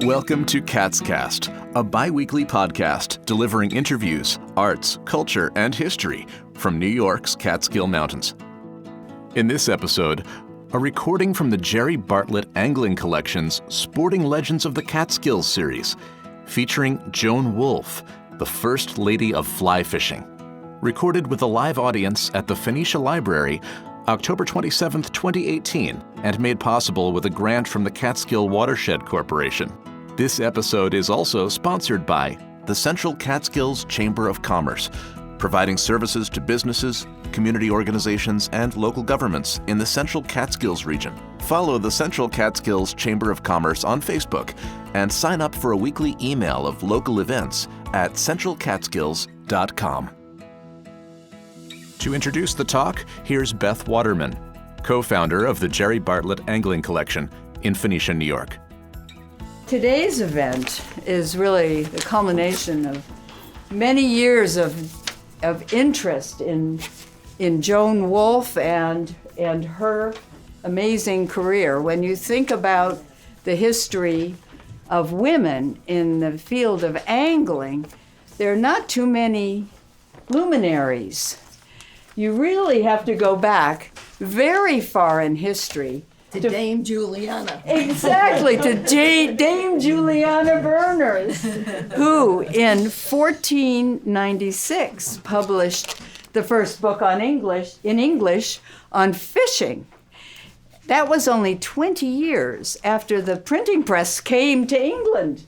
Welcome to Catscast, a bi-weekly podcast delivering interviews, arts, culture, and history from New York's Catskill Mountains. In this episode, a recording from the Jerry Bartlett Angling Collection's Sporting Legends of the Catskills series, featuring Joan Wulff, the First Lady of Fly Fishing, recorded with a live audience at the Phoenicia Library October 27, 2018, and made possible with a grant from the Catskill Watershed Corporation. This episode is also sponsored by the Central Catskills Chamber of Commerce, providing services to businesses, community organizations, and local governments in the Central Catskills region. Follow the Central Catskills Chamber of Commerce on Facebook and sign up for a weekly email of local events at centralcatskills.com. To introduce the talk, here's Beth Waterman, co-founder of the Jerry Bartlett Angling Collection in Phoenicia, New York. Today's event is really the culmination of many years of interest in Joan Wulff and her amazing career. When you think about the history of women in the field of angling, there are not too many luminaries. You really have to go back very far in history. To Dame Juliana. Exactly, to Dame Juliana Berners, who in 1496 published the first book in English on fishing. That was only 20 years after the printing press came to England.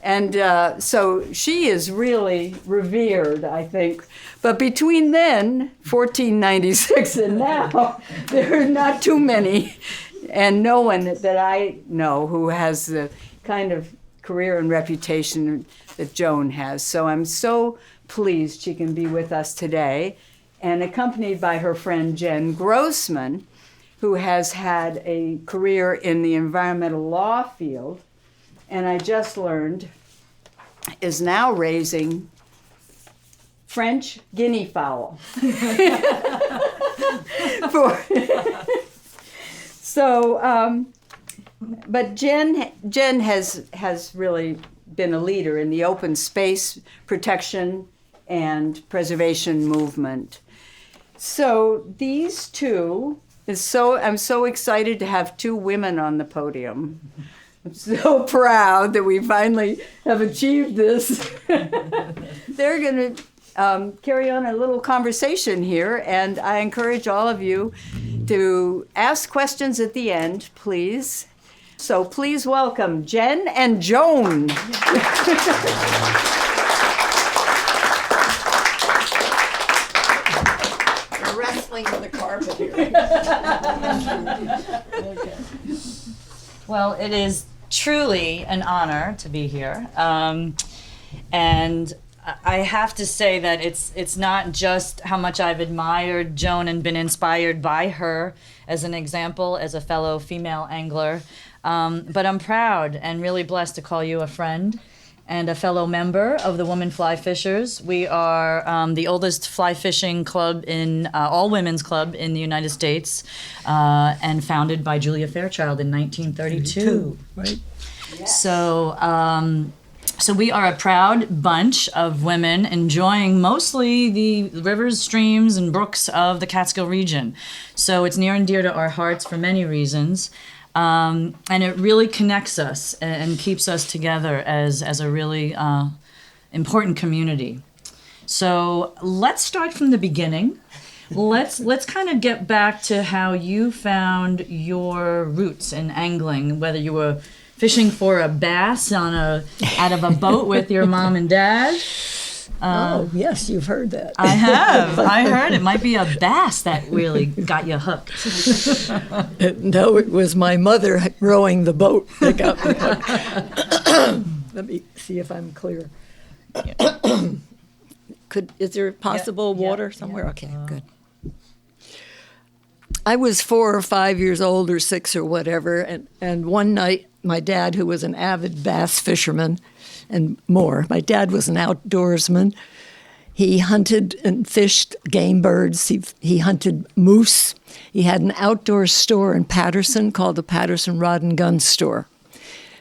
And so she is really revered, I think. But between then, 1496, and now, there are not too many. And no one that I know who has the kind of career and reputation that Joan has. So I'm so pleased she can be with us today, and accompanied by her friend Jen Grossman, who has had a career in the environmental law field, and I just learned is now raising French guinea fowl. But Jen has really been a leader in the open space protection and preservation movement. So these two, I'm so excited to have two women on the podium. I'm so proud that we finally have achieved this. They're going to carry on a little conversation here, and I encourage all of you to ask questions at the end, please. So please welcome Jen and Joan. We're wrestling in the carpet here. Okay. Well, it is truly an honor to be here. And I have to say that it's not just how much I've admired Joan and been inspired by her as an example, as a fellow female angler, but I'm proud and really blessed to call you a friend and a fellow member of the Women Fly Fishers. We are the oldest fly fishing club all women's club in the United States, and founded by Julia Fairchild in 1932. Right. Yes. So we are a proud bunch of women enjoying mostly the rivers, streams, and brooks of the Catskill region. So it's near and dear to our hearts for many reasons. And it really connects us and keeps us together as a really important community. So let's start from the beginning. Let's kind of get back to how you found your roots in angling, whether you were fishing for a bass out of a boat with your mom and dad. Oh, yes, you've heard that. I have. I heard it might be a bass that really got you hooked. No, it was my mother rowing the boat that got me hooked. Let me see if I'm clear. Is there possible water somewhere? Yeah. Okay, good. I was 4 or 5 years old or 6 or whatever, and one night my dad, who was an avid bass fisherman and more, my dad was an outdoorsman. He hunted and fished game birds. He hunted moose. He had an outdoor store in Patterson called the Patterson Rod and Gun Store.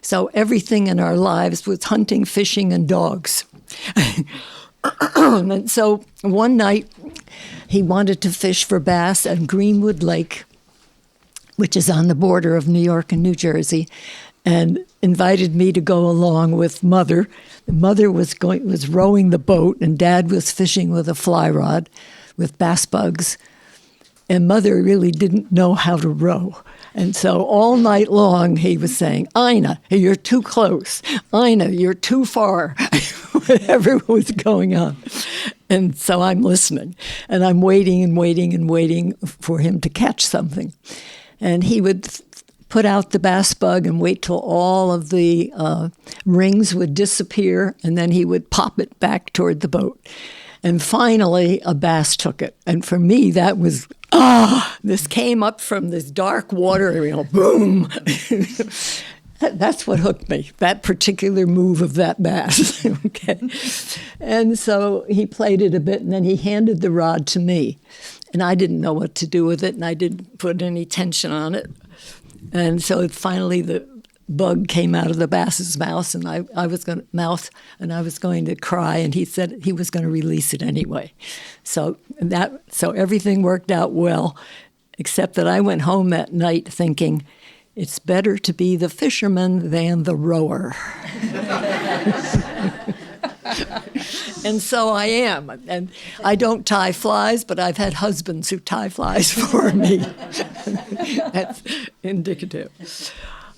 So everything in our lives was hunting, fishing, and dogs. And so one night he wanted to fish for bass at Greenwood Lake, which is on the border of New York and New Jersey, and invited me to go along with Mother. Mother was rowing the boat, and Dad was fishing with a fly rod with bass bugs. And Mother really didn't know how to row. And so all night long he was saying, Ina, you're too close. Ina, you're too far. Whatever was going on. And so I'm listening. And I'm waiting and waiting and waiting for him to catch something. And he would put out the bass bug and wait till all of the rings would disappear. And then he would pop it back toward the boat. And finally, a bass took it. And for me, that was, this came up from this dark water, boom. That's what hooked me, that particular move of that bass. Okay. And so he played it a bit, and then he handed the rod to me. And I didn't know what to do with it, and I didn't put any tension on it. And so finally the bug came out of the bass's mouth, and I was going to cry, and he said he was going to release it anyway. So everything worked out well, except that I went home that night thinking, it's better to be the fisherman than the rower. And so I am. And I don't tie flies, but I've had husbands who tie flies for me. That's indicative.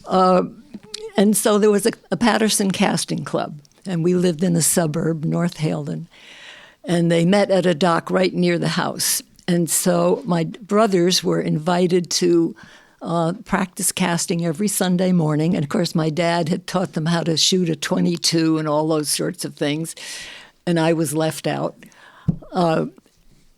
And so there was a Patterson casting club, and we lived in a suburb, North Haledon, and they met at a dock right near the house. And so my brothers were invited to practice casting every Sunday morning. And of course, my dad had taught them how to shoot a .22 and all those sorts of things, and I was left out. But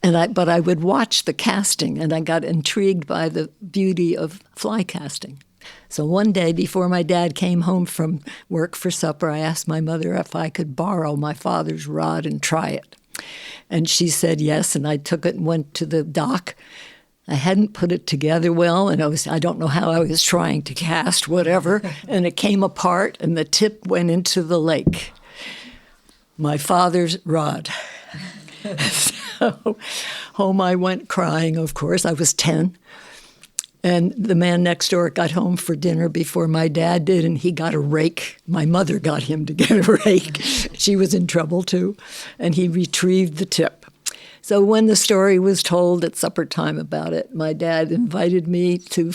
I would watch the casting, and I got intrigued by the beauty of fly casting. So one day before my dad came home from work for supper, I asked my mother if I could borrow my father's rod and try it. And she said yes, and I took it and went to the dock. I hadn't put it together well, and I don't know how I was trying to cast, whatever, and it came apart, and the tip went into the lake. My father's rod. So home I went crying, of course. I was 10. And the man next door got home for dinner before my dad did, and he got a rake. My mother got him to get a rake. She was in trouble, too. And he retrieved the tip. So when the story was told at supper time about it, my dad invited me to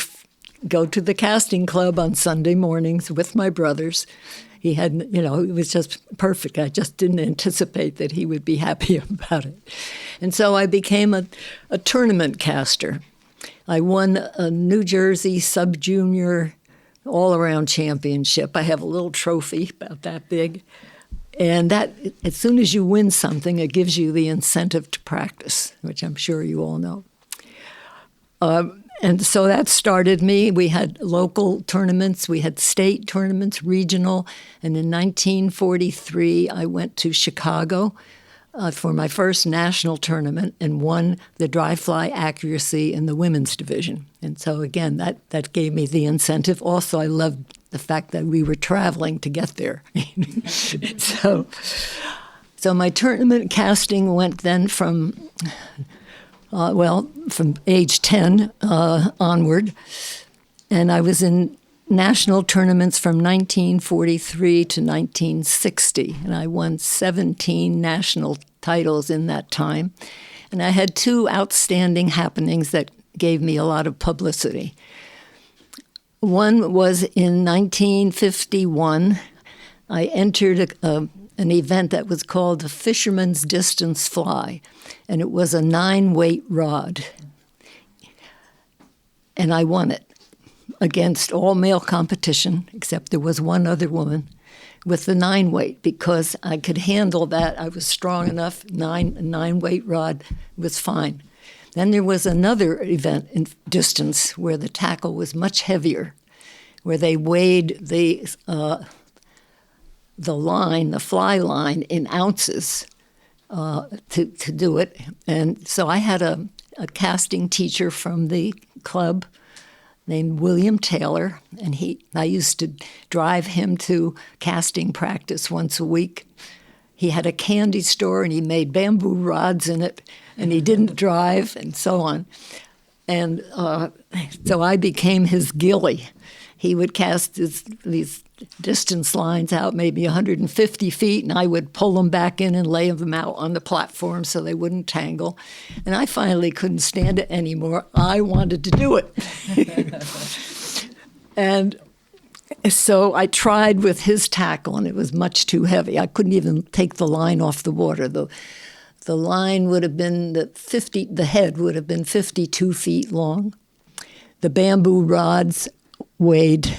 go to the casting club on Sunday mornings with my brothers. He had, it was just perfect. I just didn't anticipate that he would be happy about it. And so I became a tournament caster. I won a New Jersey sub-junior all-around championship. I have a little trophy about that big. And that, as soon as you win something, it gives you the incentive to practice, which I'm sure you all know. And so that started me. We had local tournaments. We had state tournaments, regional. And in 1943, I went to Chicago for my first national tournament and won the dry fly accuracy in the women's division. And so, again, that gave me the incentive. Also, I loved the fact that we were traveling to get there. So my tournament casting went then from age 10 onward. And I was in national tournaments from 1943 to 1960, and I won 17 national titles in that time. And I had two outstanding happenings that gave me a lot of publicity. One was in 1951. I entered an event that was called the Fisherman's Distance Fly, and it was a 9-weight rod. And I won it against all male competition, except there was one other woman, with the 9-weight, because I could handle that. I was strong enough. 9-weight rod was fine. Then there was another event in distance where the tackle was much heavier, where they weighed the line, the fly line, in ounces to do it. And so I had a casting teacher from the club named William Taylor, and I used to drive him to casting practice once a week. He had a candy store, and he made bamboo rods in it, and he didn't drive, and so on. And so I became his ghillie. He would cast these distance lines out maybe 150 feet, and I would pull them back in and lay them out on the platform so they wouldn't tangle. And I finally couldn't stand it anymore. I wanted to do it. And so I tried with his tackle, and it was much too heavy. I couldn't even take the line off the water. The line would have been the head would have been 52 feet long. The bamboo rods weighed,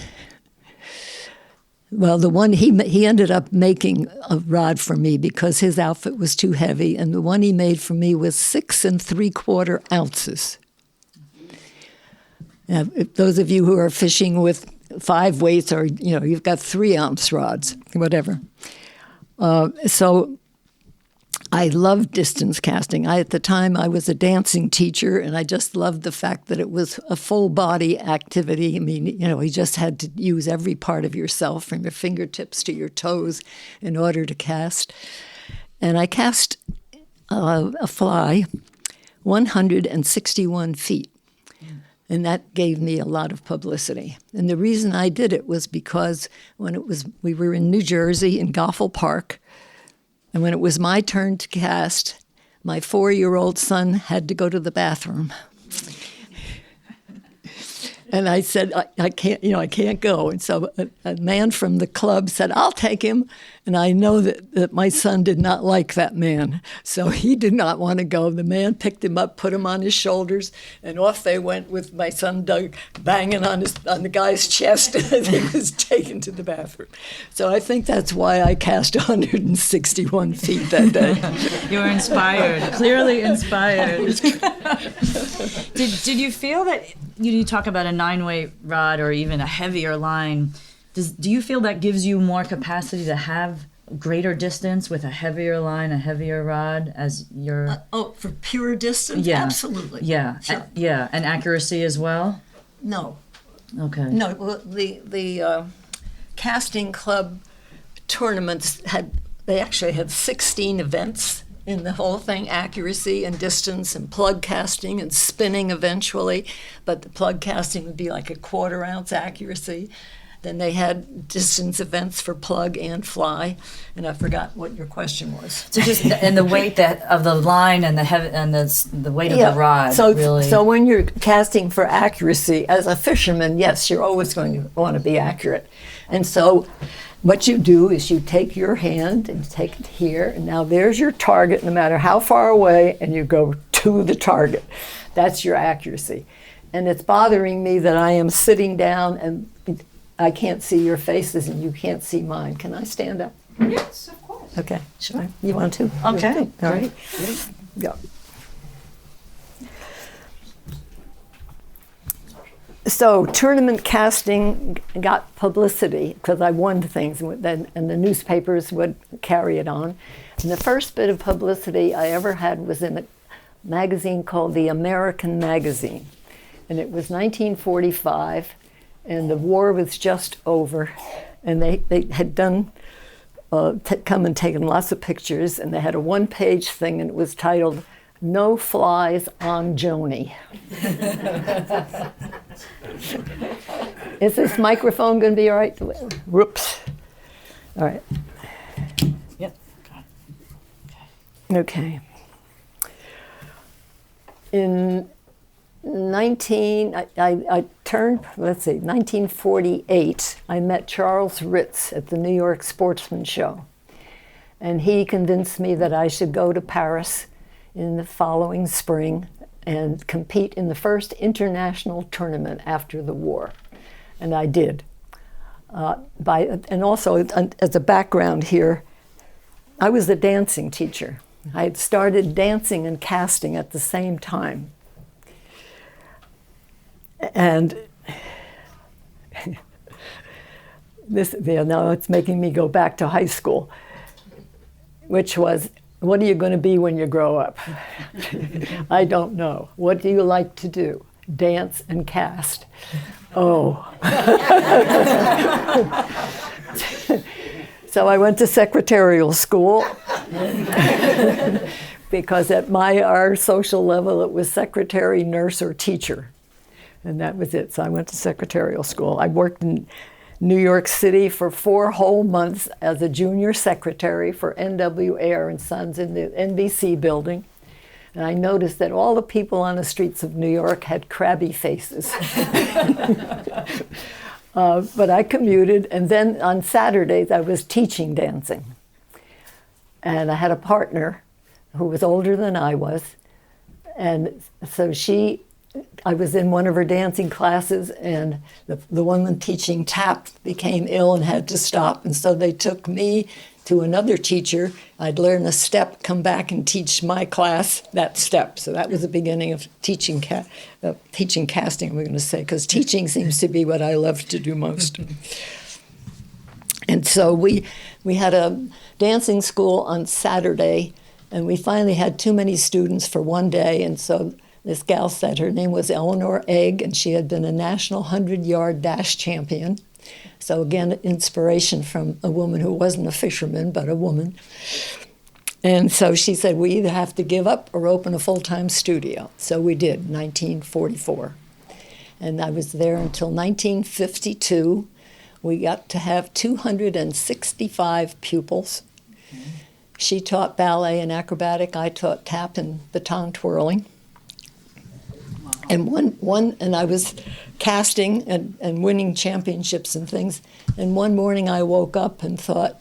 well, the one he ended up making a rod for me because his outfit was too heavy, and the one he made for me was 6 3/4 ounces. Now, those of you who are fishing with 5 weights, or you've got 3-ounce rods, whatever. So I loved distance casting. At the time, I was a dancing teacher, and I just loved the fact that it was a full-body activity. I mean, you just had to use every part of yourself, from your fingertips to your toes, in order to cast. And I cast a fly 161 feet, and that gave me a lot of publicity. And the reason I did it was because we were in New Jersey in Goffle Park, and when it was my turn to cast, my 4-year-old son had to go to the bathroom. And I said, I can't go. And so a man from the club said, I'll take him. And I know that my son did not like that man. So he did not want to go. The man picked him up, put him on his shoulders, and off they went with my son Doug banging on the guy's chest as he was taken to the bathroom. So I think that's why I cast 161 feet that day. You were inspired, clearly inspired. Did you feel that, you talk about a 9-weight rod or even a heavier line, do you feel that gives you more capacity to have greater distance with a heavier line, a heavier rod as your... for pure distance? Yeah. Absolutely. Yeah. Sure. And accuracy as well? No. Okay. No, well, the casting club tournaments they actually had 16 events in the whole thing: accuracy and distance and plug casting and spinning eventually. But the plug casting would be like a 1/4 ounce accuracy. Then they had distance events for plug and fly, and I forgot what your question was. So and the weight of the line and the weight of the rod. So when you're casting for accuracy, as a fisherman, yes, you're always going to want to be accurate. And so what you do is you take your hand and take it here, and now there's your target, no matter how far away, and you go to the target. That's your accuracy. And it's bothering me that I am sitting down and I can't see your faces and you can't see mine. Can I stand up? Yes, of course. Okay, sure. You want to? Okay. All right. Go. So tournament casting got publicity because I won things, and the newspapers would carry it on. And the first bit of publicity I ever had was in a magazine called The American Magazine. And it was 1945, and the war was just over. And they had done, come and taken lots of pictures, and they had a 1-page thing, and it was titled, "No Flies on Joni." Is this microphone going to be all right? Whoops. All right. Yep. Okay. In 1948, I met Charles Ritz at the New York Sportsman Show. And he convinced me that I should go to Paris in the following spring and compete in the first international tournament after the war. And I did. And also, as a background here, I was a dancing teacher. I had started dancing and casting at the same time. And now it's making me go back to high school, which was, what are you going to be when you grow up? I don't know. What do you like to do? dance, and cast. Oh. So I went to secretarial school because at our social level it was secretary, nurse, or teacher. And that was it. So I went to secretarial school. I worked in New York City for 4 whole months as a junior secretary for NW Ayer and Sons in the NBC building. And I noticed that all the people on the streets of New York had crabby faces. But I commuted, and then on Saturdays I was teaching dancing. And I had a partner who was older than I was. And so I was in one of her dancing classes, and the woman teaching tap became ill and had to stop. And so they took me to another teacher. I'd learn a step, come back and teach my class that step. So that was the beginning of teaching casting, I'm going to say, because teaching seems to be what I love to do most. And so we had a dancing school on Saturday, and we finally had too many students for one day, and so this gal said her name was Eleanor Egg, and she had been a national 100-yard dash champion. So again, inspiration from a woman who wasn't a fisherman, but a woman. And so she said, we either have to give up or open a full-time studio. So we did, 1944. And I was there until 1952. We got to have 265 pupils. She taught ballet and acrobatic. I taught tap and baton twirling. And and I was casting and winning championships and things. And one morning I woke up and thought,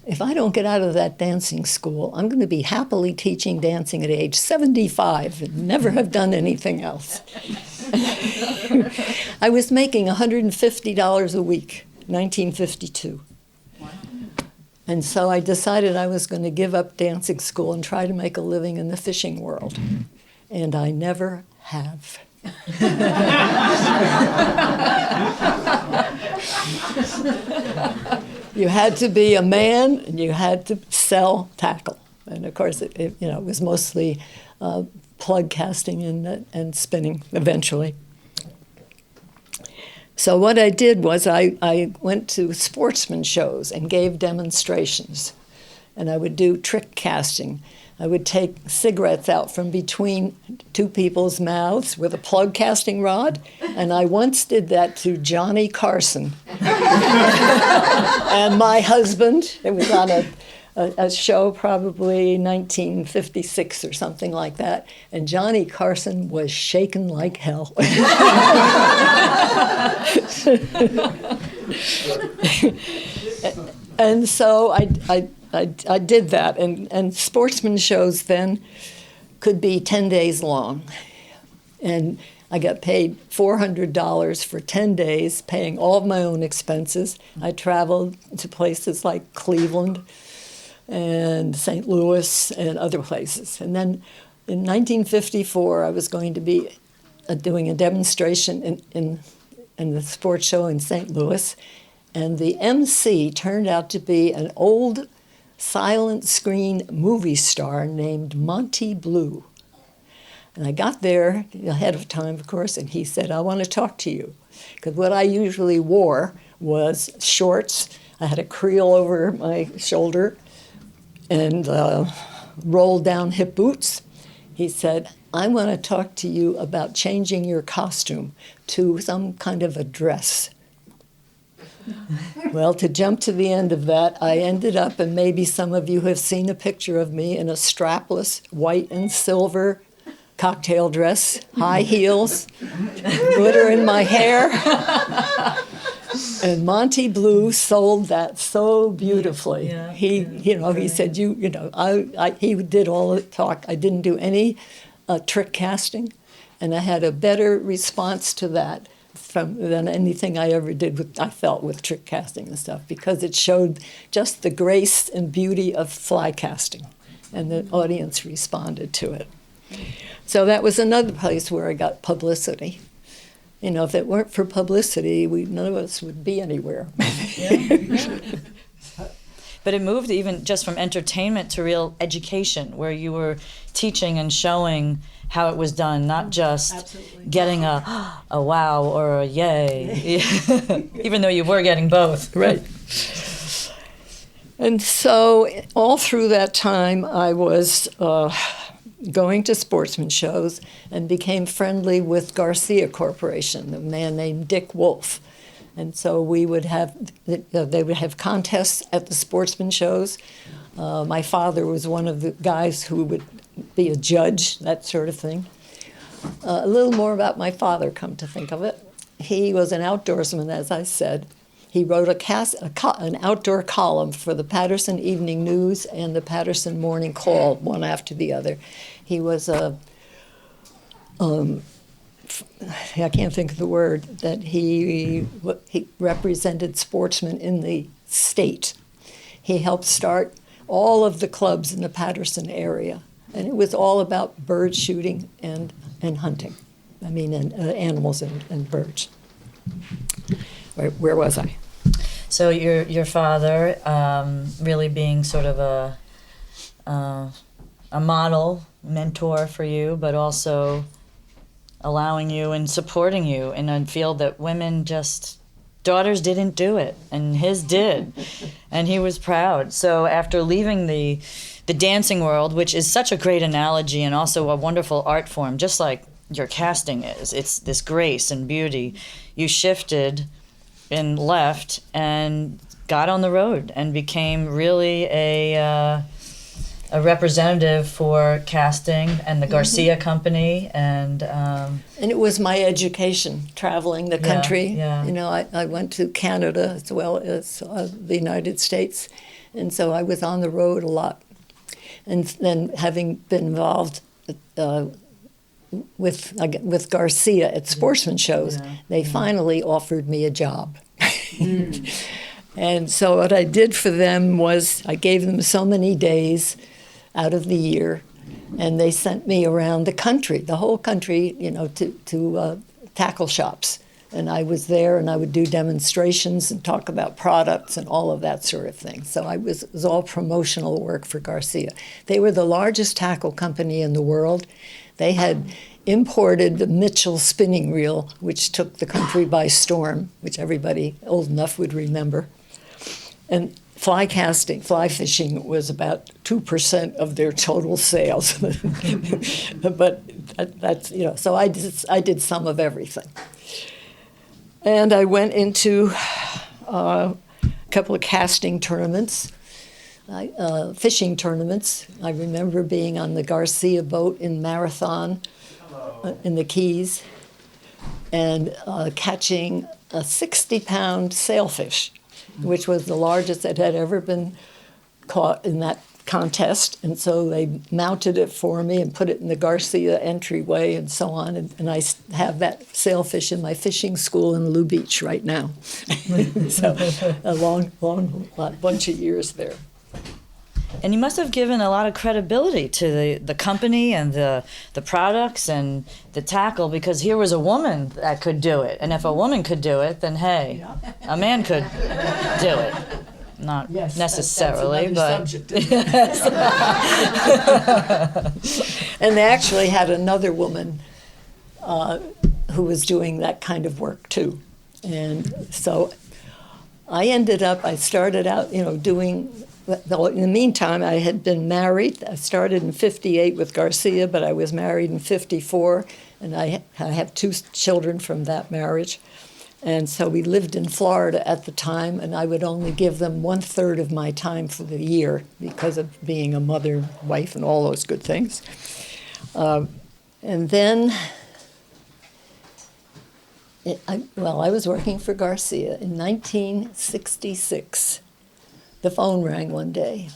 if I don't get out of that dancing school, I'm going to be happily teaching dancing at age 75 and never have done anything else. I was making $150 a week, 1952. And so I decided I was going to give up dancing school and try to make a living in the fishing world. And I never have. You had to be a man, and you had to sell tackle. And of course, it was mostly plug casting and spinning eventually. So what I did was I went to sportsman shows and gave demonstrations. And I would do trick casting. I would take cigarettes out from between two people's mouths with a plug casting rod, and I once did that to Johnny Carson. And my husband, it was on a show probably 1956 or something like that, and Johnny Carson was shaken like hell. And so I did that, and sportsman shows then could be 10 days long. And I got paid $400 for 10 days, paying all of my own expenses. I traveled to places like Cleveland and St. Louis and other places. And then in 1954, I was going to be doing a demonstration in the sports show in St. Louis. And the MC turned out to be an old silent screen movie star named Monty Blue. And I got there ahead of time, of course, and he said, I want to talk to you. Because what I usually wore was shorts. I had a creel over my shoulder and rolled down hip boots. He said, I want to talk to you about changing your costume to some kind of a dress. Well, to jump to the end of that, I ended up, and maybe some of you have seen a picture of me in a strapless white and silver cocktail dress, high heels, glitter in my hair. And Monty Blue sold that so beautifully. Yeah, he said, he did all the talk. I didn't do any trick casting, and I had a better response to that than anything I ever did I felt with trick casting and stuff, because it showed just the grace and beauty of fly casting, and the audience responded to it. So that was another place where I got publicity. If it weren't for publicity, none of us would be anywhere. But it moved even just from entertainment to real education, where you were teaching and showing how it was done, not just getting a wow or a yay, even though you were getting both. Right. And so all through that time, I was going to sportsman shows and became friendly with Garcia Corporation, a man named Dick Wulff. And so they would have contests at the sportsman shows. My father was one of the guys who would be a judge, that sort of thing. A little more about my father, come to think of it. He was an outdoorsman, as I said. He wrote an outdoor column for the Patterson Evening News and the Patterson Morning Call, one after the other. He was I can't think of the word, that he represented sportsmen in the state. He helped start all of the clubs in the Patterson area, and it was all about bird shooting and hunting. I mean, and animals and birds. Where was I? So your father really being sort of a model, mentor for you, but also allowing you and supporting you in a field that daughters didn't do it, and his did, and he was proud. So after leaving the dancing world, which is such a great analogy and also a wonderful art form, just like your casting is, it's this grace and beauty, you shifted and left and got on the road and became really a representative for casting and the Garcia Company, and it was my education, traveling the country. Yeah. You know, I went to Canada as well as the United States, and so I was on the road a lot. And then having been involved with Garcia at sportsman shows, they finally offered me a job. And so what I did for them was I gave them so many days out of the year, and they sent me around the country, the whole country, you know, to tackle shops. And I was there, and I would do demonstrations and talk about products and all of that sort of thing. So it was all promotional work for Garcia. They were the largest tackle company in the world. They had imported the Mitchell spinning reel, which took the country by storm, which everybody old enough would remember. And fly fishing was about 2% of their total sales. But that's, you know, so I did some of everything. And I went into a couple of casting tournaments, fishing tournaments. I remember being on the Garcia boat in Marathon in the Keys and catching a 60-pound sailfish, which was the largest that had ever been caught in that contest. And so they mounted it for me and put it in the Garcia entryway and so on. And I have that sailfish in my fishing school in Lou Beach right now. So a long bunch of years there. And you must have given a lot of credibility to the company and the products and the tackle, because here was a woman that could do it. And if a woman could do it, then hey, a man could do it. Not necessarily, that's but... Yes. And they actually had another woman who was doing that kind of work too. And so I started out, you know, doing... In the meantime, I had been married. I started in 58 with Garcia, but I was married in 54, and I have 2 children from that marriage. And so we lived in Florida at the time, and I would only give them 1/3 of my time for the year because of being a mother, wife, and all those good things. And then, I was working for Garcia in 1966. The phone rang one day,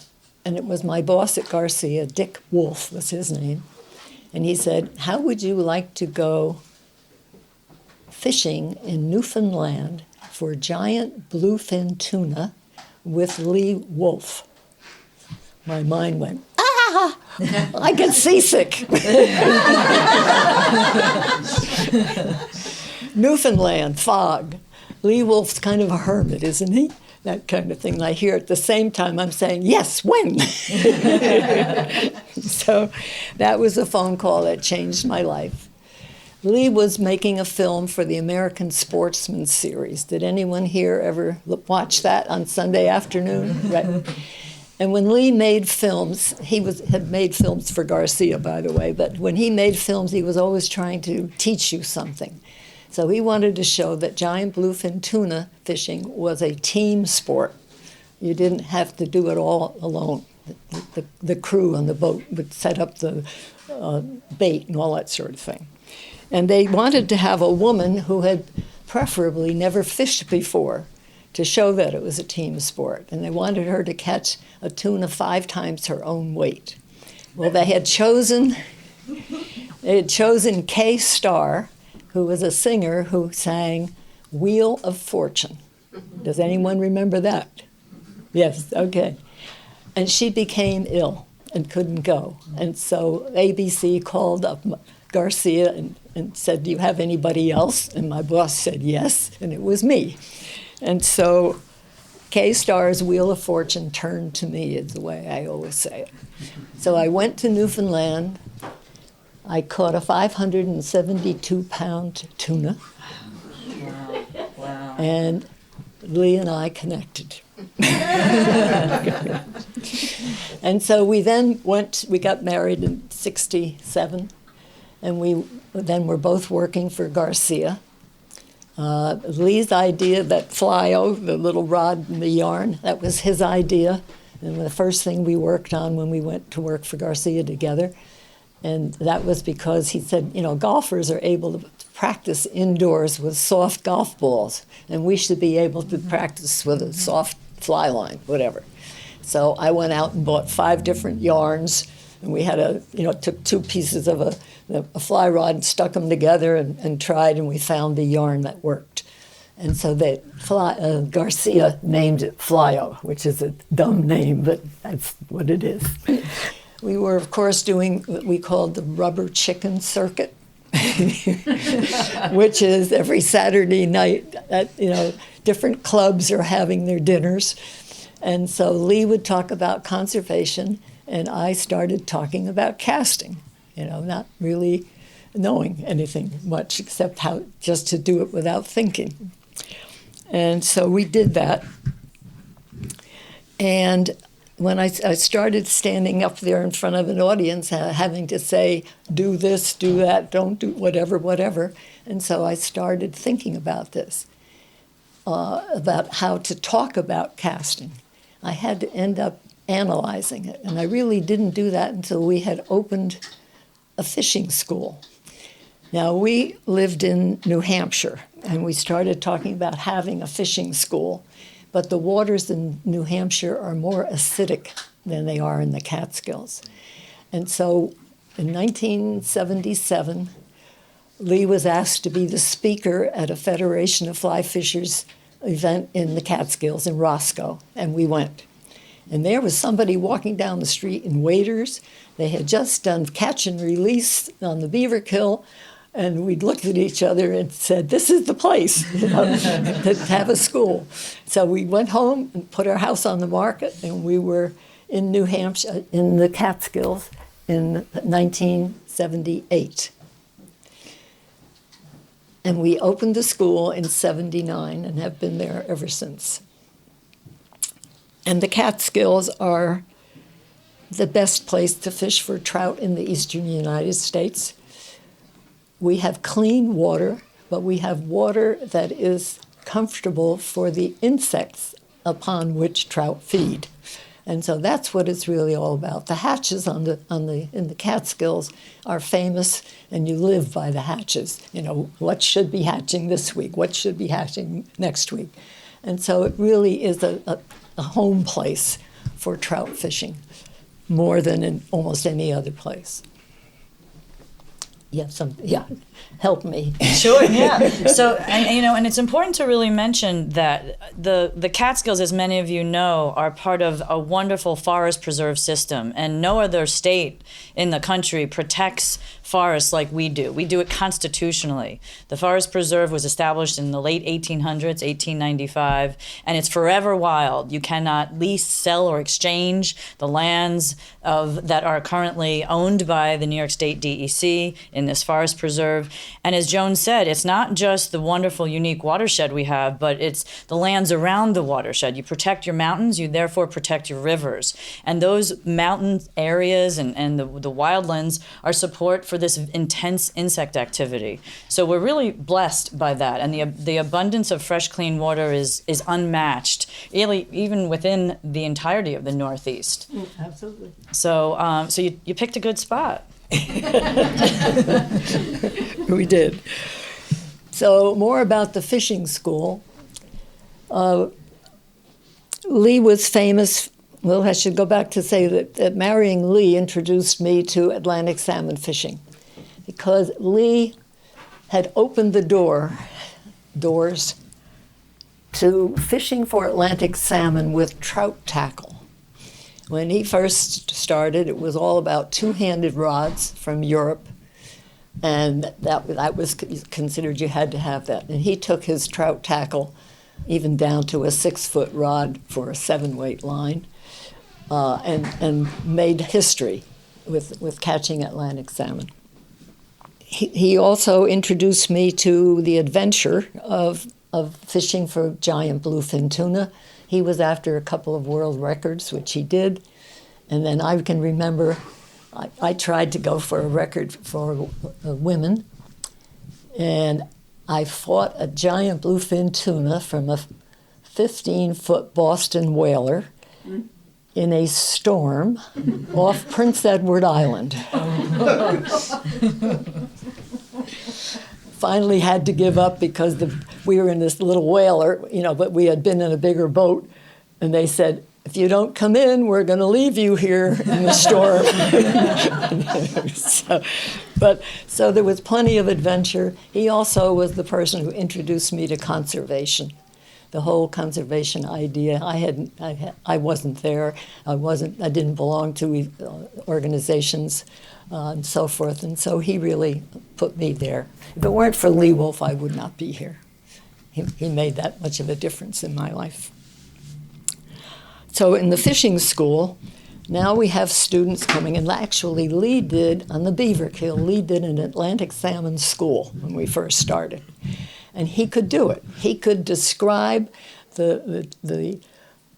and it was my boss at Garcia, Dick Wulff was his name, and he said, "How would you like to go fishing in Newfoundland for giant bluefin tuna with Lee Wulff?" My mind went, ah! I get seasick. Newfoundland, fog. Lee Wulff's kind of a hermit, isn't he? that kind of thing. And I hear at the same time I'm saying, yes, when? So that was a phone call that changed my life. Lee was making a film for the American Sportsman series. Did anyone here ever watch that on Sunday afternoon? Right. And when Lee made films, had made films for Garcia, by the way, but when he made films, he was always trying to teach you something. So he wanted to show that giant bluefin tuna fishing was a team sport. You didn't have to do it all alone. The crew on the boat would set up the bait and all that sort of thing. And they wanted to have a woman who had preferably never fished before to show that it was a team sport. And they wanted her to catch a tuna 5 times her own weight. Well, they had chosen Kay Starr, who was a singer who sang Wheel of Fortune. Does anyone remember that? Yes, okay. And she became ill and couldn't go. And so ABC called up Garcia and said, do you have anybody else? And my boss said yes, and it was me. And so Kay Starr's Wheel of Fortune turned to me, is the way I always say it. So I went to Newfoundland. I caught a 572-pound tuna. Wow. And Lee and I connected. And so we then we got married in 1967, and we then were both working for Garcia. Lee's idea, that flyo, the little rod and the yarn, that was his idea. And the first thing we worked on when we went to work for Garcia together. And that was because he said, golfers are able to practice indoors with soft golf balls, and we should be able to practice with a soft fly line, whatever. So I went out and bought 5 different yarns, and we had took 2 pieces of a fly rod and stuck them together and tried, and we found the yarn that worked. And so Garcia named it Flyo, which is a dumb name, but that's what it is. We were, of course, doing what we called the rubber chicken circuit, which is every Saturday night at, different clubs are having their dinners. And so Lee would talk about conservation, and I started talking about casting, not really knowing anything much except how just to do it without thinking. And so we did that. And when I started standing up there in front of an audience, having to say, do this, do that, don't do whatever. And so I started thinking about this, about how to talk about casting. I had to end up analyzing it. And I really didn't do that until we had opened a fishing school. Now, we lived in New Hampshire, and we started talking about having a fishing school. But the waters in New Hampshire are more acidic than they are in the Catskills. And so in 1977, Lee was asked to be the speaker at a Federation of Fly Fishers event in the Catskills in Roscoe, and we went. And there was somebody walking down the street in waders. They had just done catch and release on the beaver kill, and we looked at each other and said, this is the place to have a school. So we went home and put our house on the market, and we were in New Hampshire, in the Catskills, in 1978. And we opened the school in 1979 and have been there ever since. And the Catskills are the best place to fish for trout in the eastern United States. We have clean water, but we have water that is comfortable for the insects upon which trout feed. And so that's what it's really all about. The hatches in the Catskills are famous, and you live by the hatches. What should be hatching this week? What should be hatching next week? And so it really is a home place for trout fishing, more than in almost any other place. help me. Sure, yeah. So, and it's important to really mention that the Catskills, as many of you know, are part of a wonderful forest preserve system, and no other state in the country protects forests like we do. We do it constitutionally. The Forest Preserve was established in the late 1800s, 1895, and it's forever wild. You cannot lease, sell, or exchange the lands that are currently owned by the New York State DEC in this forest preserve. And as Joan said, it's not just the wonderful, unique watershed we have, but it's the lands around the watershed. You protect your mountains, you therefore protect your rivers. And those mountain areas and the wildlands are support for this intense insect activity. So we're really blessed by that. And the abundance of fresh, clean water is unmatched, really, even within the entirety of the Northeast. Absolutely. So you picked a good spot. We did. So more about the fishing school. Lee was famous. Well, I should go back to say that marrying Lee introduced me to Atlantic salmon fishing, because Lee had opened the doors to fishing for Atlantic salmon with trout tackle. When he first started, it was all about two-handed rods from Europe, and that was considered, you had to have that. And he took his trout tackle even down to a 6-foot rod for a 7-weight line, and made history with catching Atlantic salmon. He also introduced me to the adventure of fishing for giant bluefin tuna. He was after a couple of world records, which he did. And then I can remember I tried to go for a record for women, and I fought a giant bluefin tuna from a 15-foot Boston whaler in a storm off Prince Edward Island. Finally had to give up because we were in this little whaler, but we had been in a bigger boat, and they said, if you don't come in, we're going to leave you here in the storm. So there was plenty of adventure. He also was the person who introduced me to conservation. The whole conservation idea, I wasn't there. I didn't belong to organizations and so forth. And so he really put me there. If it weren't for Lee Wulff, I would not be here. He made that much of a difference in my life. So in the fishing school, now we have students coming, and actually Lee did, on the Beaver Kill, Lee did an Atlantic salmon school when we first started. And he could do it. He could describe the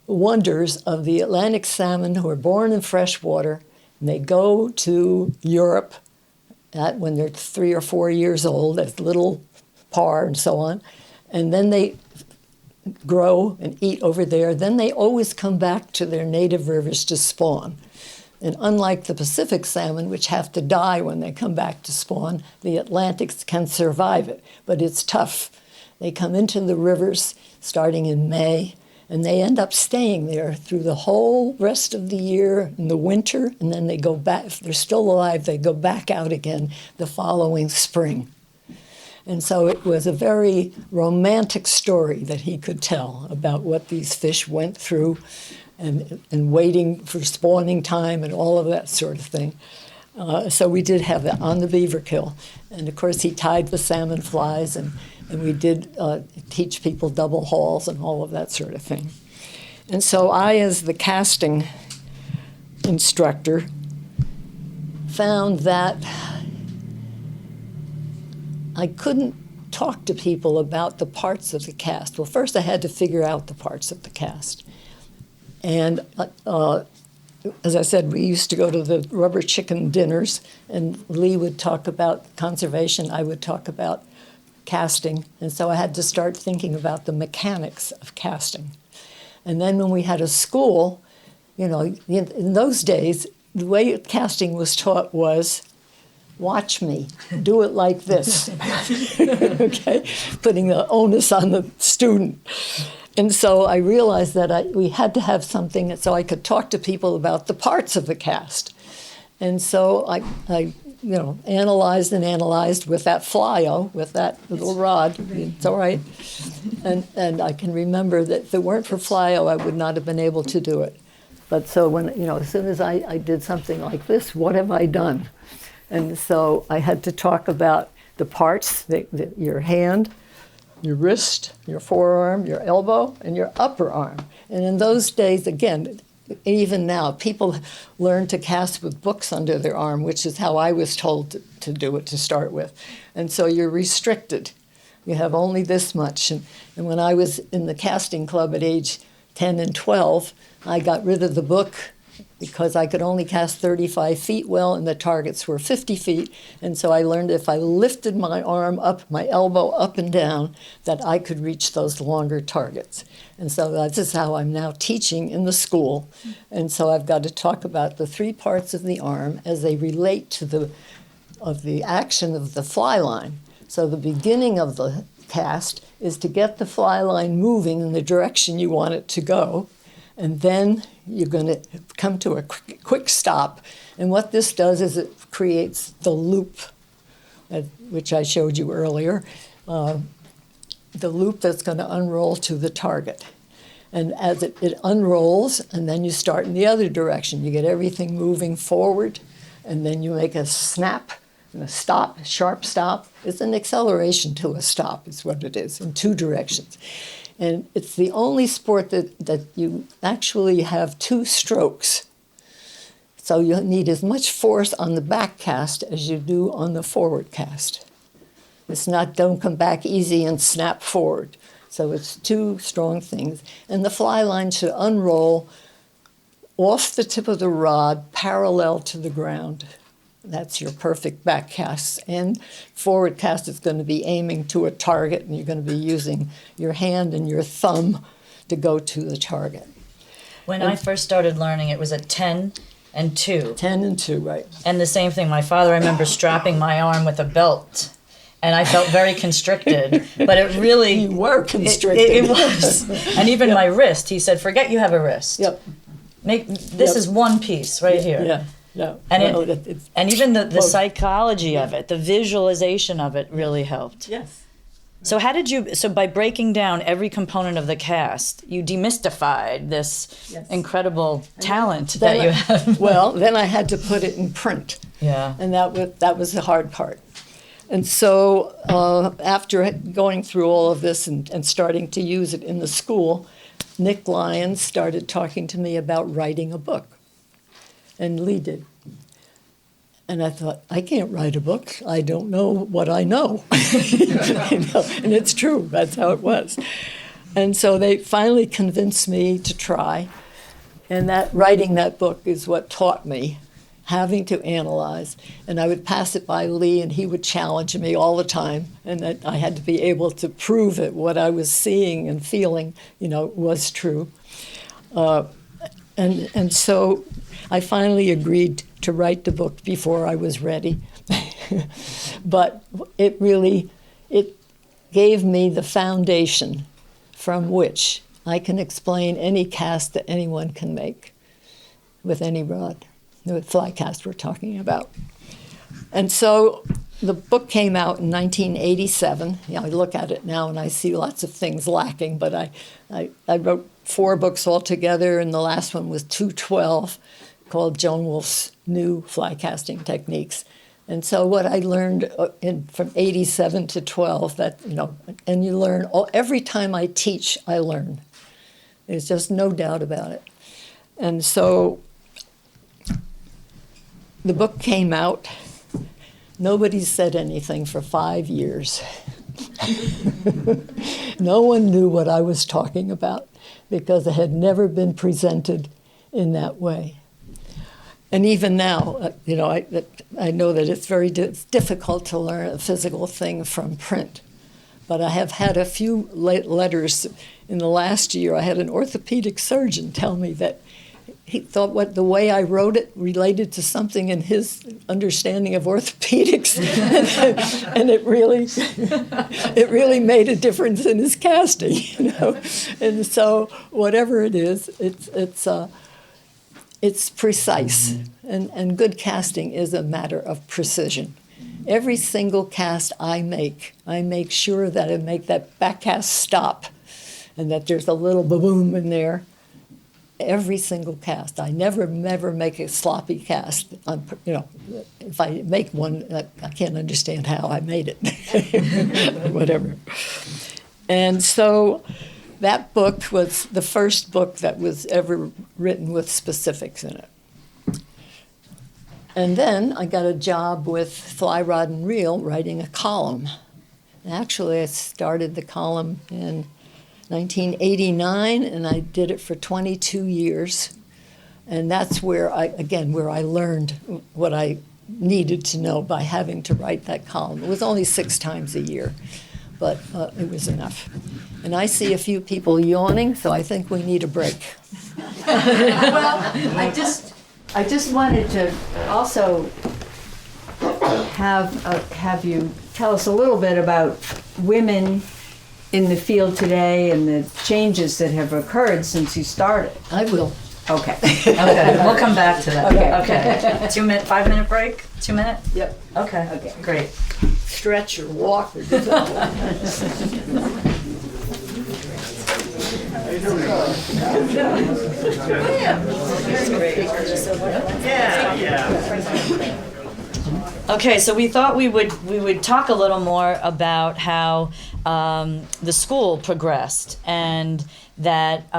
wonders of the Atlantic salmon who are born in fresh water, and they go to Europe when they're 3 or 4 years old as little parr and so on, and then they grow and eat over there. Then they always come back to their native rivers to spawn. And unlike the Pacific salmon, which have to die when they come back to spawn, the Atlantics can survive it, but it's tough. They come into the rivers starting in May, and they end up staying there through the whole rest of the year in the winter, and then they go back. If they're still alive, they go back out again the following spring. And so it was a very romantic story that he could tell about what these fish went through and waiting for spawning time and all of that sort of thing. So we did have that on the Beaver Kill. And of course he tied the salmon flies, and we did teach people double hauls and all of that sort of thing. And so I, as the casting instructor, found that I couldn't talk to people about the parts of the cast. Well, first I had to figure out the parts of the cast. And as I said, we used to go to the rubber chicken dinners, and Lee would talk about conservation, I would talk about casting. And so I had to start thinking about the mechanics of casting. And then when we had a school, in those days, the way casting was taught was, watch me, do it like this, okay? Putting the onus on the student. And so I realized that we had to have something so I could talk to people about the parts of the cast. And so I analyzed and analyzed with that flyo, with that little rod. It's all right. And I can remember that if it weren't for flyo, I would not have been able to do it. But so when, as soon as I did something like this, what have I done? And so I had to talk about the parts, your hand, your wrist, your forearm, your elbow, and your upper arm. And in those days, again, even now, people learn to cast with books under their arm, which is how I was told to do it to start with. And so you're restricted. You have only this much. And when I was in the casting club at age 10 and 12, I got rid of the book because I could only cast 35 feet well, and the targets were 50 feet. And so I learned if I lifted my arm up, my elbow up and down, that I could reach those longer targets. And so that is how I'm now teaching in the school. And so I've got to talk about the 3 parts of the arm as they relate to the action of the fly line. So the beginning of the cast is to get the fly line moving in the direction you want it to go. And then you're going to come to a quick stop. And what this does is it creates the loop, which I showed you earlier, the loop that's going to unroll to the target. And as it unrolls, and then you start in the other direction. You get everything moving forward, and then you make a snap and a stop, a sharp stop. It's an acceleration to a stop is what it is, in 2 directions. And it's the only sport that you actually have 2 strokes. So you need as much force on the back cast as you do on the forward cast. It's not don't come back easy and snap forward. So it's 2 strong things. And the fly line should unroll off the tip of the rod parallel to the ground. That's your perfect back cast. And forward cast is going to be aiming to a target, and you're going to be using your hand and your thumb to go to the target. When I first started learning, it was at 10 and 2. 10 and 2, right. And the same thing, my father, I remember strapping my arm with a belt. And I felt very constricted, but it really... You were constricted. It was. And even my wrist, he said, forget you have a wrist. Yep. This is one piece right here. Yeah. No, and well, and even the psychology of it, the visualization of it really helped. Yes. So so by breaking down every component of the cast, you demystified this incredible talent that you have. Well, then I had to put it in print. Yeah. And that was the hard part. And so after going through all of this and starting to use it in the school, Nick Lyons started talking to me about writing a book. And Lee did. And I thought, I can't write a book. I don't know what I know. And it's true. That's how it was. And so they finally convinced me to try. And writing that book is what taught me having to analyze. And I would pass it by Lee, and he would challenge me all the time. And that I had to be able to prove it, what I was seeing and feeling, was true. And so I finally agreed to write the book before I was ready. But it gave me the foundation from which I can explain any cast that anyone can make with any rod, the fly cast we're talking about. And so the book came out in 1987. I look at it now and I see lots of things lacking, but I wrote 4 books altogether, and the last one was 212, called Joan Wulff's New Fly Casting Techniques. And so what I learned from 87 to 12, and you learn, every time I teach, I learn. There's just no doubt about it. And so the book came out. Nobody said anything for 5 years. No one knew what I was talking about because it had never been presented in that way. And even now, I know that it's very difficult to learn a physical thing from print. But I have had a few letters in the last year. I had an orthopedic surgeon tell me that he thought the way I wrote it related to something in his understanding of orthopedics, and it really made a difference in his casting, And so whatever it is, it's precise, and good casting is a matter of precision. Every single cast I make sure that I make that back cast stop, and that there's a little boom in there. Every single cast. I never make a sloppy cast. If I make one, I can't understand how I made it. Whatever. And so that book was the first book that was ever written with specifics in it. And then I got a job with Fly, Rod, and Reel writing a column. And actually, I started the column in 1989, and I did it for 22 years. And that's where I learned what I needed to know by having to write that column. It was only 6 times a year, but it was enough. And I see a few people yawning, so I think we need a break. Well, I just wanted to also have you tell us a little bit about women in the field today and the changes that have occurred since you started. I will. Okay. Okay, we'll come back to that. Okay. 5-minute break? 2 minute? Yep. Okay, great. Stretch or walk or do Okay, so we thought we would talk a little more about how the school progressed and that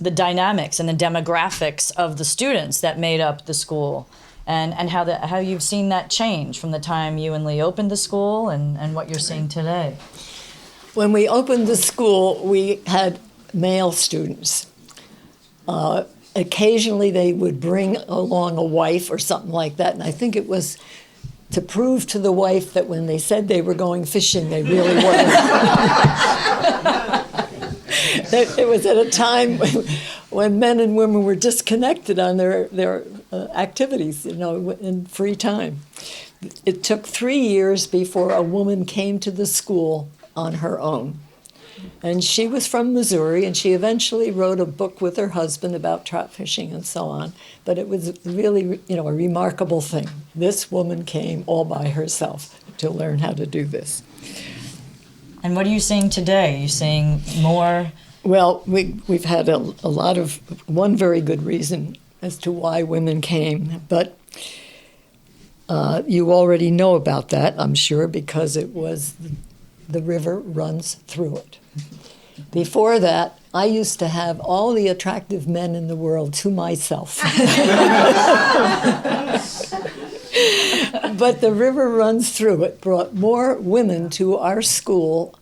the dynamics and the demographics of the students that made up the school, and how you've seen that change from the time you and Lee opened the school and what you're seeing today. When we opened the school, we had male students. Occasionally they would bring along a wife or something like that, and I think it was to prove to the wife that when they said they were going fishing, they really were. It was at a time when men and women were disconnected on their activities, in free time. It took 3 years before a woman came to the school on her own. And she was from Missouri, and she eventually wrote a book with her husband about trout fishing and so on. But it was really, a remarkable thing. This woman came all by herself to learn how to do this. And what are you seeing today? Are you seeing more? Well, we've had a lot of, one very good reason as to why women came, but you already know about that, I'm sure, because it was the river runs through it. Before that, I used to have all the attractive men in the world to myself. But the river runs through it brought more women to our school,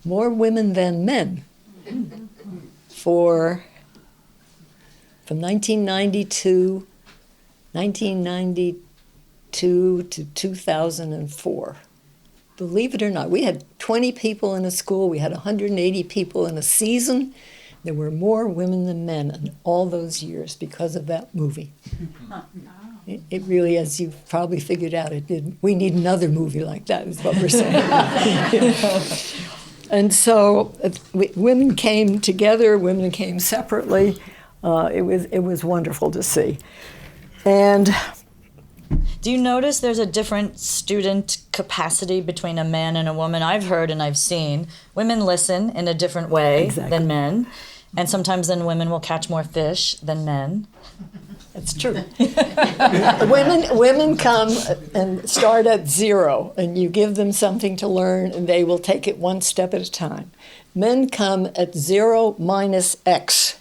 more women than men, from 1992 to 2004. Believe it or not, we had 20 people in a school. We had 180 people in a season. There were more women than men in all those years because of that movie. It really, as you've probably figured out, it did. We need another movie like that, is what we're saying. And so women came together, women came separately. It was wonderful to see. And do you notice there's a different student capacity between a man and a woman? I've heard and I've seen women listen in a different way than men, and sometimes then women will catch more fish than men. That's true. Women come and start at 0, and you give them something to learn, and they will take it one step at a time. Men come at 0 minus X.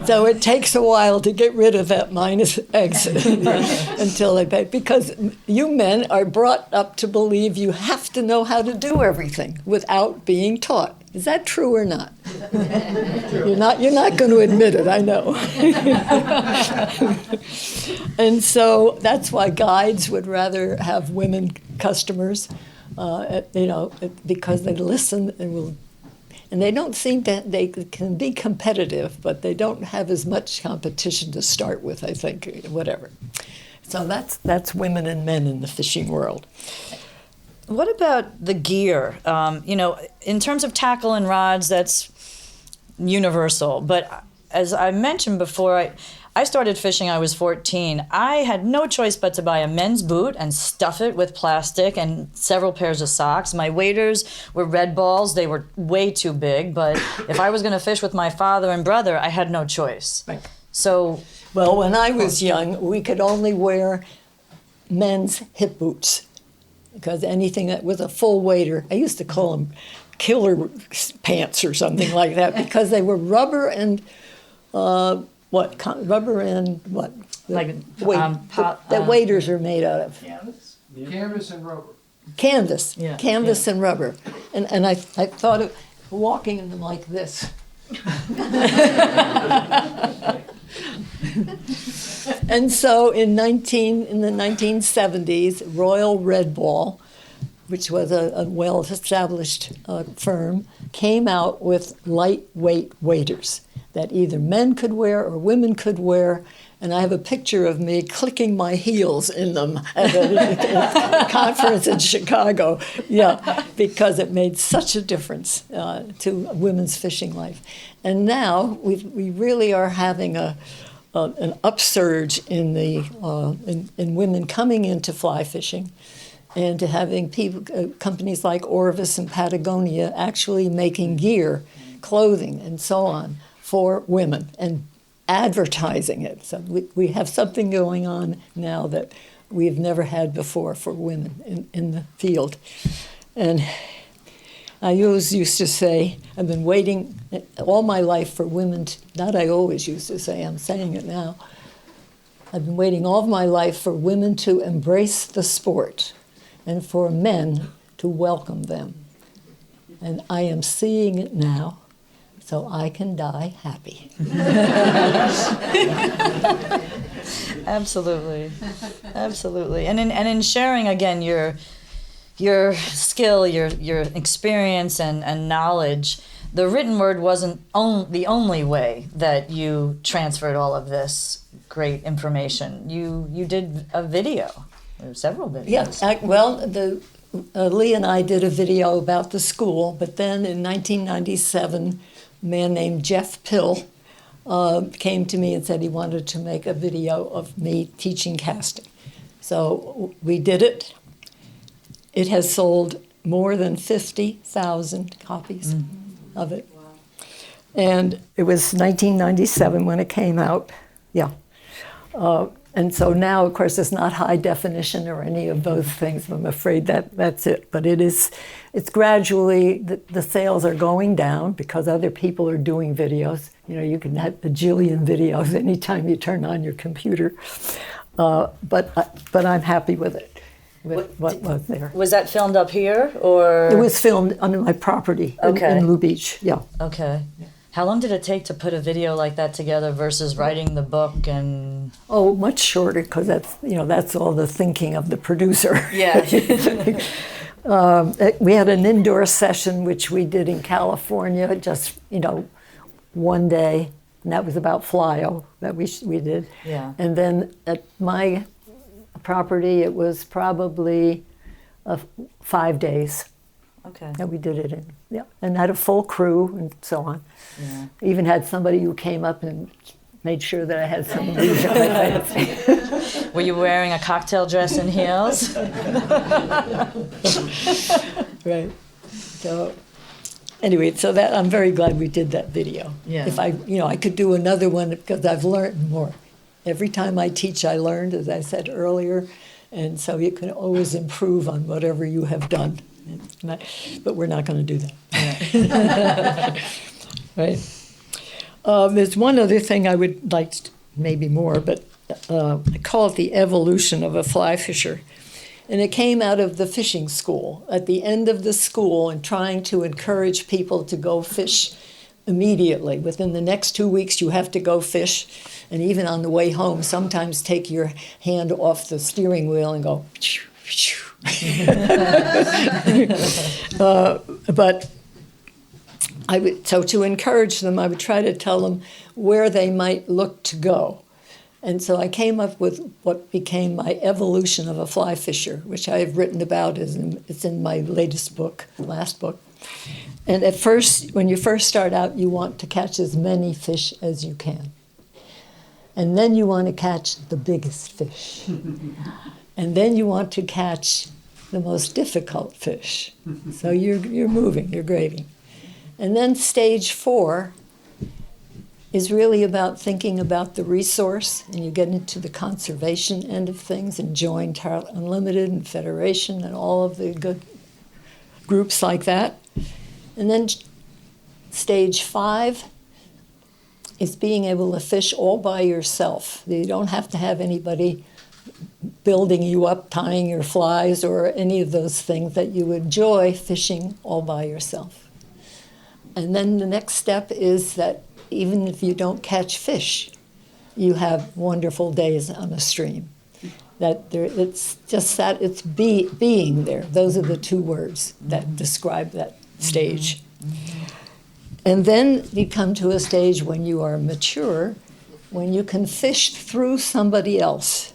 So it takes a while to get rid of that minus X until they pay. Because you men are brought up to believe you have to know how to do everything without being taught. Is that true or not? You're not going to admit it, I know. And so that's why guides would rather have women customers, because they listen and will. And they don't seem to, they can be competitive, but they don't have as much competition to start with, I think, whatever. So that's women and men in the fishing world. what about the gear? In terms of tackle and rods, that's universal. But as I mentioned before, I started fishing, I was 14. I had no choice but to buy a men's boot and stuff it with plastic and several pairs of socks. My waders were red balls. They were way too big, but if I was going to fish with my father and brother, I had no choice. Right. So, well, when I was young, we could only wear men's hip boots because anything that was a full wader, I used to call them killer pants or something like that because they were rubber and rubber and what? That waders are made out of. Canvas? Yeah. Canvas and rubber. Canvas. Yeah. Canvas and rubber. And I thought of walking in them like this. And so in the 1970s, Royal Red Ball, which was a well-established firm, came out with lightweight waders that either men could wear or women could wear. And I have a picture of me clicking my heels in them at a conference in Chicago. Yeah, because it made such a difference to women's fishing life. And now we really are having an upsurge in in women coming into fly fishing, and to having companies like Orvis and Patagonia actually making gear, clothing, and so on for women and advertising it. So we have something going on now that we've never had before for women in the field. And I always used to say, I've been waiting all my life for women not I always used to say, I'm saying it now. I've been waiting all of my life for women to embrace the sport and for men to welcome them. And I am seeing it now, so I can die happy. absolutely. And in sharing, again, your skill, your experience and knowledge, the written word wasn't the only way that you transferred all of this great information. You did a video, or several videos. Yes, Lee and I did a video about the school, but then in 1997, a man named Jeff Pill came to me and said he wanted to make a video of me teaching casting. So we did it. It has sold more than 50,000 copies of it. Wow. And it was 1997 when it came out. Yeah. And so now, of course, it's not high definition or any of those things. I'm afraid that's it. But it's gradually, the sales are going down because other people are doing videos. You know, you can have a jillion videos anytime you turn on your computer. But I'm happy with it. With what was there. Was that filmed up here, or? It was filmed on my property in Lou Beach, yeah. Okay. How long did it take to put a video like that together versus writing the book and? Oh, much shorter, because that's all the thinking of the producer. Yeah. We had an indoor session, which we did in California, just, one day, and that was about Flyo that we did. Yeah. And then at my property, it was probably 5 days. Okay. That we did it in, yeah, and had a full crew and so on. Yeah. Even had somebody who came up and made sure that I had some rouge on my face. Were you wearing a cocktail dress and heels? Right. So anyway, that I'm very glad we did that video. Yeah. If I could do another one because I've learned more. Every time I teach, I learned, as I said earlier, and so you can always improve on whatever you have done. But we're not going to do that. Yeah. Right. There's one other thing I would like, maybe more, but I call it the evolution of a fly fisher. And it came out of the fishing school. At the end of the school, and trying to encourage people to go fish immediately. Within the next 2 weeks, you have to go fish. And even on the way home, sometimes take your hand off the steering wheel and go, but so to encourage them, I would try to tell them where they might look to go. And so I came up with what became my evolution of a fly fisher, which I have written about. It's in my latest book, last book. And at first, when you first start out, you want to catch as many fish as you can. And then you want to catch the biggest fish. And then you want to catch the most difficult fish. So you're moving, you're grading. And then stage 4 is really about thinking about the resource, and you get into the conservation end of things, and Joan Trout Unlimited and Federation and all of the good groups like that. And then stage 5 is being able to fish all by yourself. You don't have to have anybody building you up, tying your flies, or any of those things, that you enjoy fishing all by yourself. And then the next step is that even if you don't catch fish, you have wonderful days on a stream. It's just that it's being there. Those are the 2 words that describe that stage. And then you come to a stage when you are mature, when you can fish through somebody else,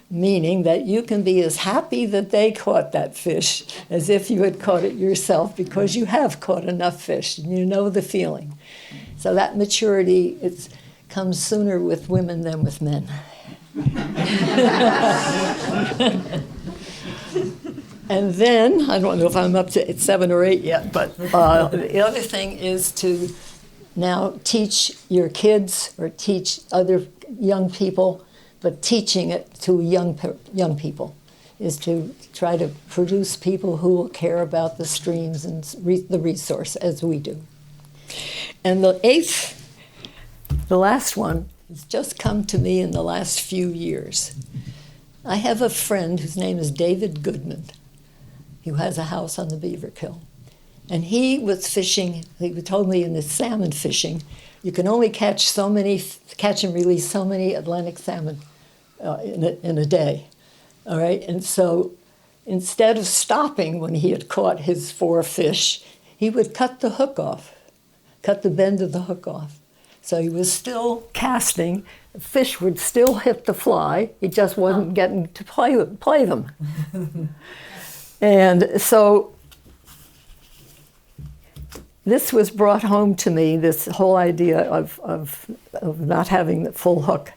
meaning that you can be as happy that they caught that fish as if you had caught it yourself, because you have caught enough fish and you know the feeling. So that maturity, it comes sooner with women than with men. And then, I don't know if I'm up to 7 or 8 yet, but the other thing is to now teach your kids or teach other young people, but teaching it to young people is to try to produce people who will care about the streams and the resource as we do. And the 8th, the last one, has just come to me in the last few years. I have a friend whose name is David Goodman, who has a house on the Beaver Kill. And he was fishing, he told me in the salmon fishing, you can only catch and release so many Atlantic salmon in a day. All right, and so instead of stopping when he had caught his 4 fish, he would cut the hook off, cut the bend of the hook off. So he was still casting, the fish would still hit the fly, he just wasn't getting to play them. And so this was brought home to me, this whole idea of not having the full hook.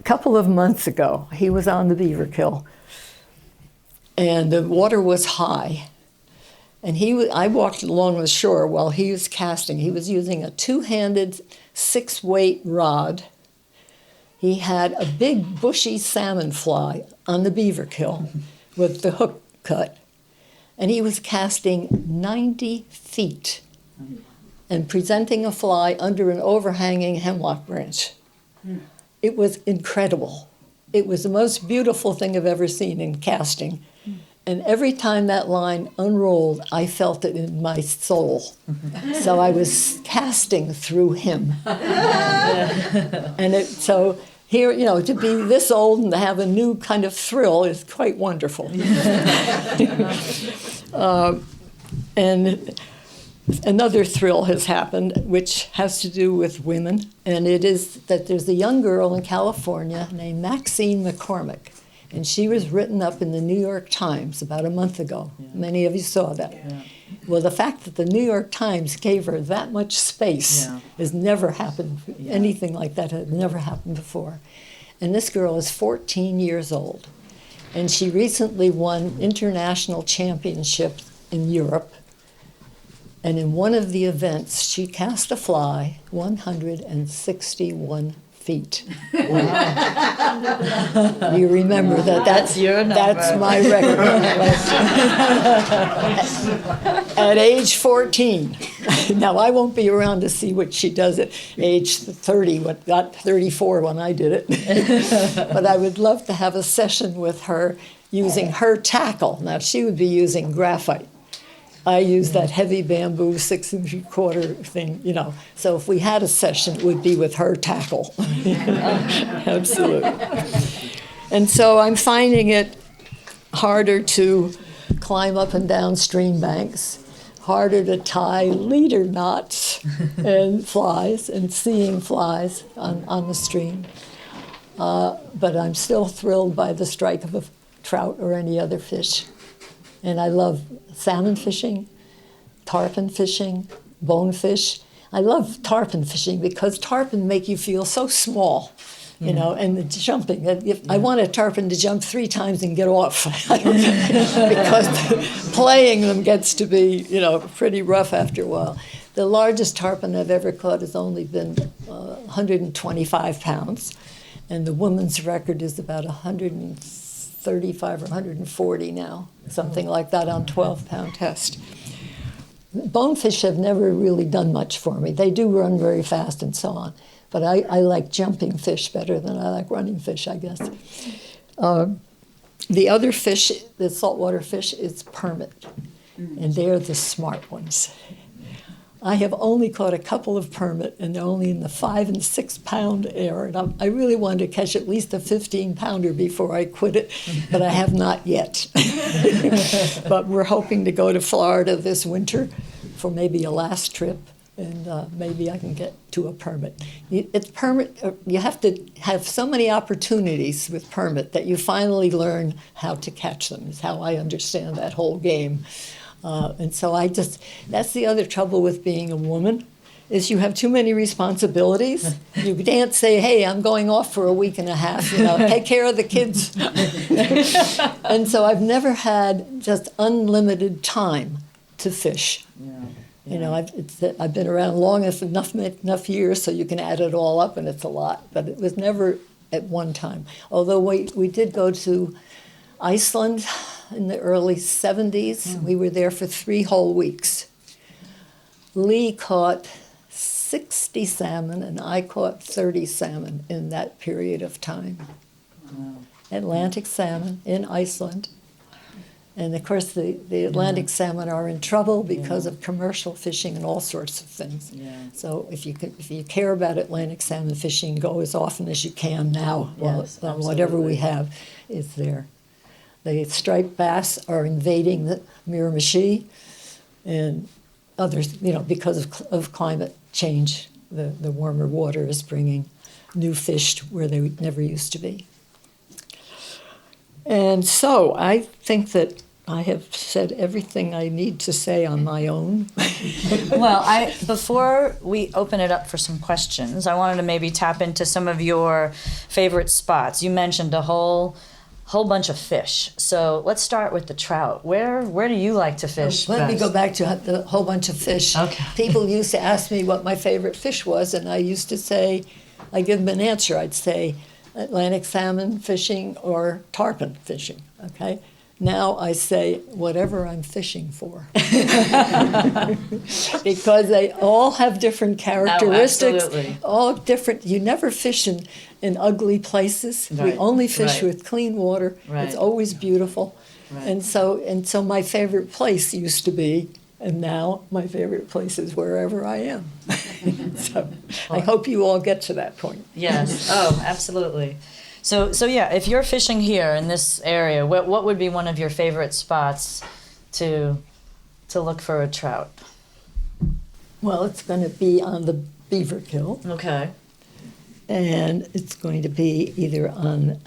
A couple of months ago, he was on the Beaver Kill, and the water was high. And I walked along the shore while he was casting. He was using a 2-handed 6-weight rod. He had a big bushy salmon fly on the Beaver Kill with the hook cut. And he was casting 90 feet and presenting a fly under an overhanging hemlock branch. It was incredible. It was the most beautiful thing I've ever seen in casting. And every time that line unrolled, I felt it in my soul. So I was casting through him. And so here, to be this old and to have a new kind of thrill is quite wonderful. And another thrill has happened, which has to do with women, and it is that there's a young girl in California named Maxine McCormick, and she was written up in the New York Times about a month ago. Yeah. Many of you saw that. Yeah. Well, the fact that the New York Times gave her that much space has never happened. Yeah. Anything like that had never happened before. And this girl is 14 years old, and she recently won international championships in Europe. And in one of the events, she cast a fly 161 feet. Wow. You remember that? That's my record. At age 14. Now, I won't be around to see what she does at age 30, not 34 when I did it. But I would love to have a session with her using her tackle. Now, she would be using graphite. I use that heavy bamboo 6 3/4 thing, So if we had a session, it would be with her tackle. Absolutely. And so I'm finding it harder to climb up and down stream banks, harder to tie leader knots and flies and seeing flies on the stream. But I'm still thrilled by the strike of a trout or any other fish. And I love salmon fishing, tarpon fishing, bonefish. I love tarpon fishing because tarpon make you feel so small, you know, and the jumping. I want a tarpon to jump 3 times and get off because playing them gets to be, you know, pretty rough after a while. The largest tarpon I've ever caught has only been 125 pounds, and the woman's record is about 135 or 140 now, something like that on 12-pound test. Bonefish have never really done much for me. They do run very fast and so on, but I like jumping fish better than I like running fish, I guess. The other fish, the saltwater fish, is permit, and they're the smart ones. I have only caught a couple of permit, and they're only in the 5 and 6 pound area. And I really wanted to catch at least a 15-pounder before I quit it, but I have not yet. But we're hoping to go to Florida this winter for maybe a last trip, and maybe I can get to a permit. It's permit. You have to have so many opportunities with permit that you finally learn how to catch them. Is how I understand that whole game. And so that's the other trouble with being a woman, is you have too many responsibilities. You can't say, hey, I'm going off for a week and a half, you know, take care of the kids. And so I've never had just unlimited time to fish. Yeah. You know, I've been around long enough years so you can add it all up, and it's a lot, but it was never at one time. Although we did go to Iceland in the early 70s. We were there for 3 whole weeks. Lee caught 60 salmon, and I caught 30 salmon in that period of time. Wow. Atlantic salmon in Iceland. And of course, the Atlantic salmon are in trouble because of commercial fishing and all sorts of things. Yeah. So if you care about Atlantic salmon fishing, go as often as you can now. Yes, while whatever we have is there. The striped bass are invading the Miramichi, and others, you know, because of climate change, the warmer water is bringing new fish where they never used to be. And so I think that I have said everything I need to say on my own. Well, before we open it up for some questions, I wanted to maybe tap into some of your favorite spots. You mentioned a whole bunch of fish. So let's start with the trout. Where do you like to fish? Let me go back to the whole bunch of fish. Okay. People used to ask me what my favorite fish was, and I used to say, I give them an answer. I'd say Atlantic salmon fishing or tarpon fishing, okay? Now I say whatever I'm fishing for. Because they all have different characteristics. Oh, absolutely. All different. You never fish in ugly places. Right. We only fish Right. with clean water. Right. It's always beautiful. Right. And so my favorite place used to be, and now my favorite place is wherever I am. So I hope you all get to that point. Yes. Oh, absolutely. So yeah, if you're fishing here in this area, what would be one of your favorite spots to look for a trout? Well, it's going to be on the Beaver Kill, Okay. and it's going to be either on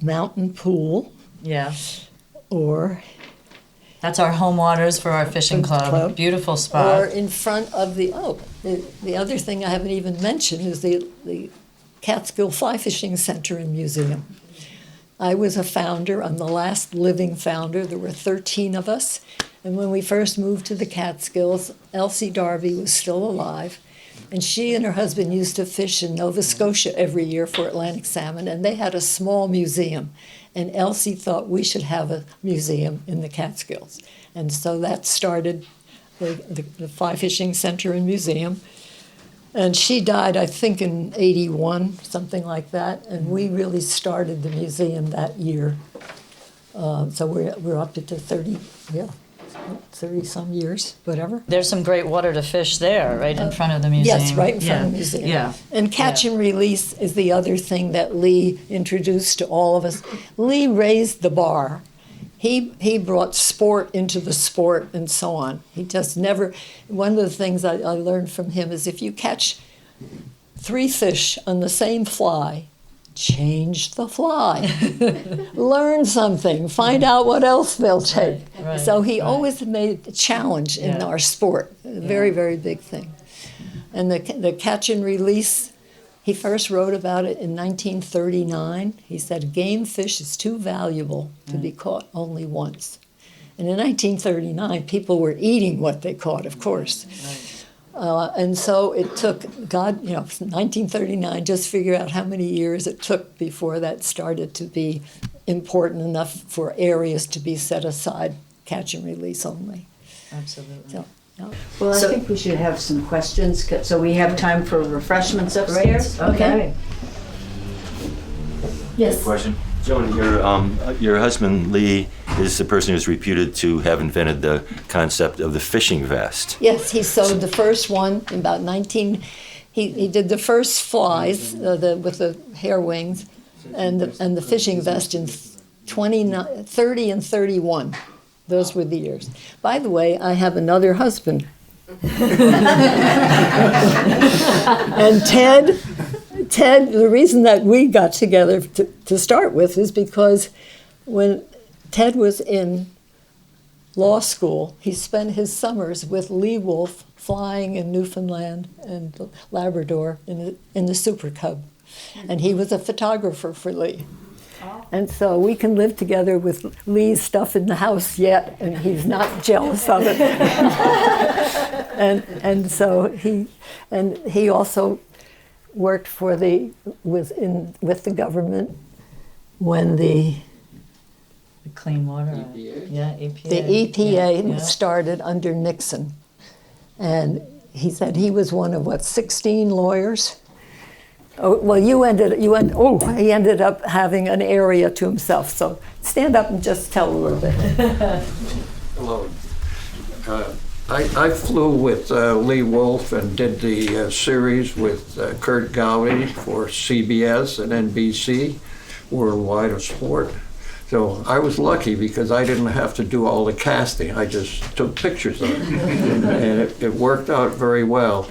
Mountain Pool Yeah. or That's our home waters for our fishing club. Beautiful or spot. in front of the other thing I haven't even mentioned is the Catskill Fly Fishing Center and Museum. I was a founder. I'm the last living founder. There were 13 of us. And when we first moved to the Catskills, Elsie Darby was still alive. And she and her husband used to fish in Nova Scotia every year for Atlantic salmon. And they had a small museum. And Elsie thought we should have a museum in the Catskills. And so that started the Fly Fishing Center and Museum. And she died, I think, in 81, something like that. And we really started the museum that year. So we're up to 30-some years, whatever. There's some great water to fish there, right in front of the museum. Yes, right in front of the museum. Yeah. And catch and release is the other thing that Lee introduced to all of us. Lee raised the bar. He brought sport into the sport and so on. He just never, one of the things I learned from him is if you catch 3 fish on the same fly, change the fly, learn something, find out what else they'll take. Right, So he always made a challenge in our sport, a very, very big thing. And the catch and release, he first wrote about it in 1939. He said, game fish is too valuable to be caught only once. And in 1939, people were eating what they caught, of course. And so it took, 1939, just figure out how many years it took before that started to be important enough for areas to be set aside, catch and release only. Absolutely. So, yeah. Well, I think we should have some questions, so we have time for refreshments upstairs. Okay. Yes. Question. Joan, your husband Lee is the person who's reputed to have invented the concept of the fishing vest. Yes, he sewed the first one in about 19. He did the first flies with the hair wings, and the fishing vest in 30 and 31. Those were the years. By the way, I have another husband. And Ted, the reason that we got together to start with is because when Ted was in law school, he spent his summers with Lee Wulff flying in Newfoundland and Labrador in the Super Cub. And he was a photographer for Lee. And so we can live together with Lee's stuff in the house yet, and he's not jealous of it. and so he also worked with the government when the Clean water. EPA. Yeah, EPA. the EPA Yeah. started under Nixon. And he said he was one of 16 lawyers. Oh, well, he ended up having an area to himself. So stand up and just tell a little bit. Hello. I flew with Lee Wulff and did the series with Kurt Gowdy for CBS and NBC, Worldwide of Sport. So I was lucky because I didn't have to do all the casting. I just took pictures of it. And it worked out very well.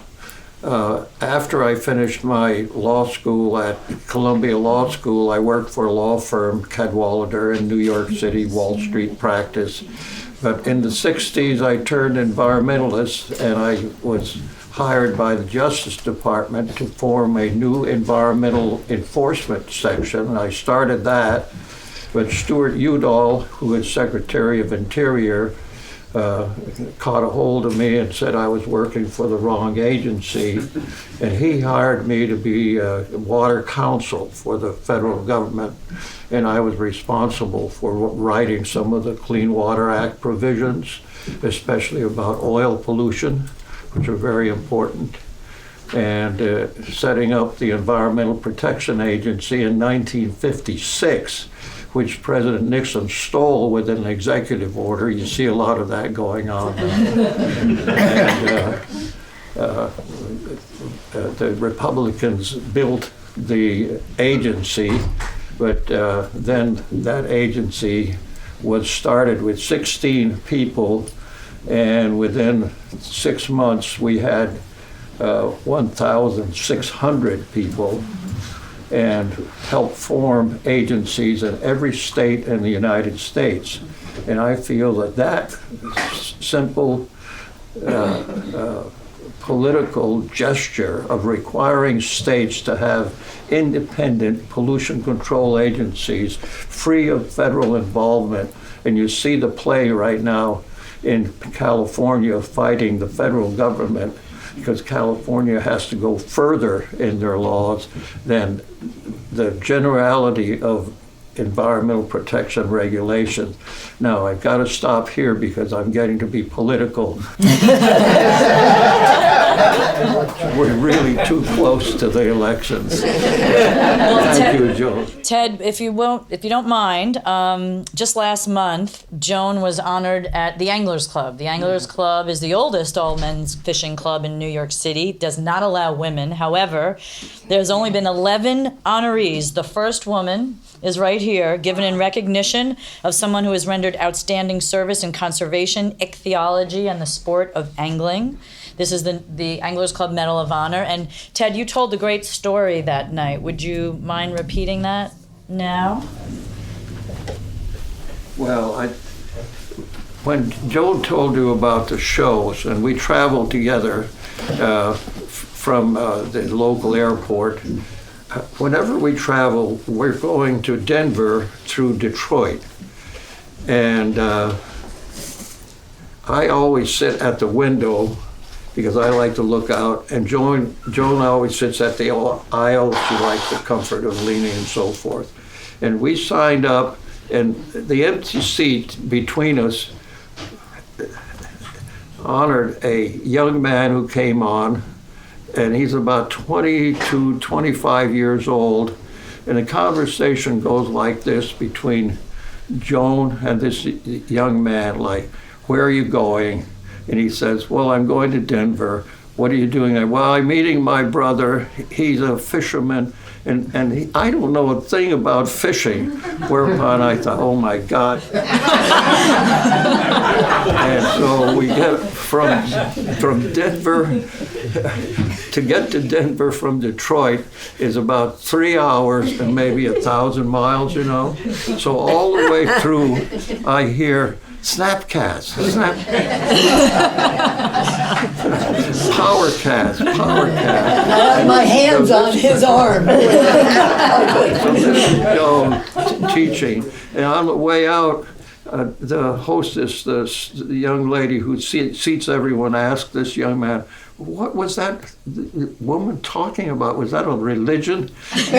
After I finished my law school at Columbia Law School, I worked for a law firm, Cadwalader, in New York City, Wall Street practice. But in the 60s, I turned environmentalist, and I was hired by the Justice Department to form a new environmental enforcement section. I started that, but Stuart Udall, who is Secretary of Interior, caught a hold of me and said I was working for the wrong agency, and he hired me to be water counsel for the federal government, and I was responsible for writing some of the Clean Water Act provisions, especially about oil pollution, which are very important, and setting up the Environmental Protection Agency in 1956, which President Nixon stole with an executive order. You see a lot of that going on. And the Republicans built the agency, but then that agency was started with 16 people, and within 6 months we had 1,600 people, and help form agencies in every state in the United States. And I feel that simple political gesture of requiring states to have independent pollution control agencies free of federal involvement, and you see the play right now in California fighting the federal government, because California has to go further in their laws than the generality of environmental protection regulations. Now, I've got to stop here because I'm getting to be political. We're really too close to the elections. Thank you, Joan. Ted, if you don't mind, just last month, Joan was honored at the Anglers Club. The Anglers Club is the oldest all-men's fishing club in New York City. Does not allow women. However, there's only been 11 honorees. The first woman is right here, given in recognition of someone who has rendered outstanding service in conservation, ichthyology, and the sport of angling. This is the Anglers Club Medal of Honor. And Ted, you told a great story that night. Would you mind repeating that now? Well, when Joan told you about the shows, and we traveled together from the local airport, whenever we travel, we're going to Denver through Detroit. And I always sit at the window because I like to look out, and Joan always sits at the aisle. She likes the comfort of leaning and so forth. And we signed up, and the empty seat between us honored a young man who came on, and he's about 20 to 25 years old, and the conversation goes like this between Joan and this young man, like, where are you going? And he says, well, I'm going to Denver. What are you doing there? Well, I'm meeting my brother. He's a fisherman, and I don't know a thing about fishing. Whereupon I thought, oh my God. And so we get from Denver, to get to Denver from Detroit is about 3 hours and maybe 1,000 miles, you know. So all the way through, I hear Snapcast, Powercast. I have my hands on his arm. So this is Joan teaching, and on the way out, the hostess, the young lady who seats everyone, asked this young man, what was that woman talking about? Was that a religion? So the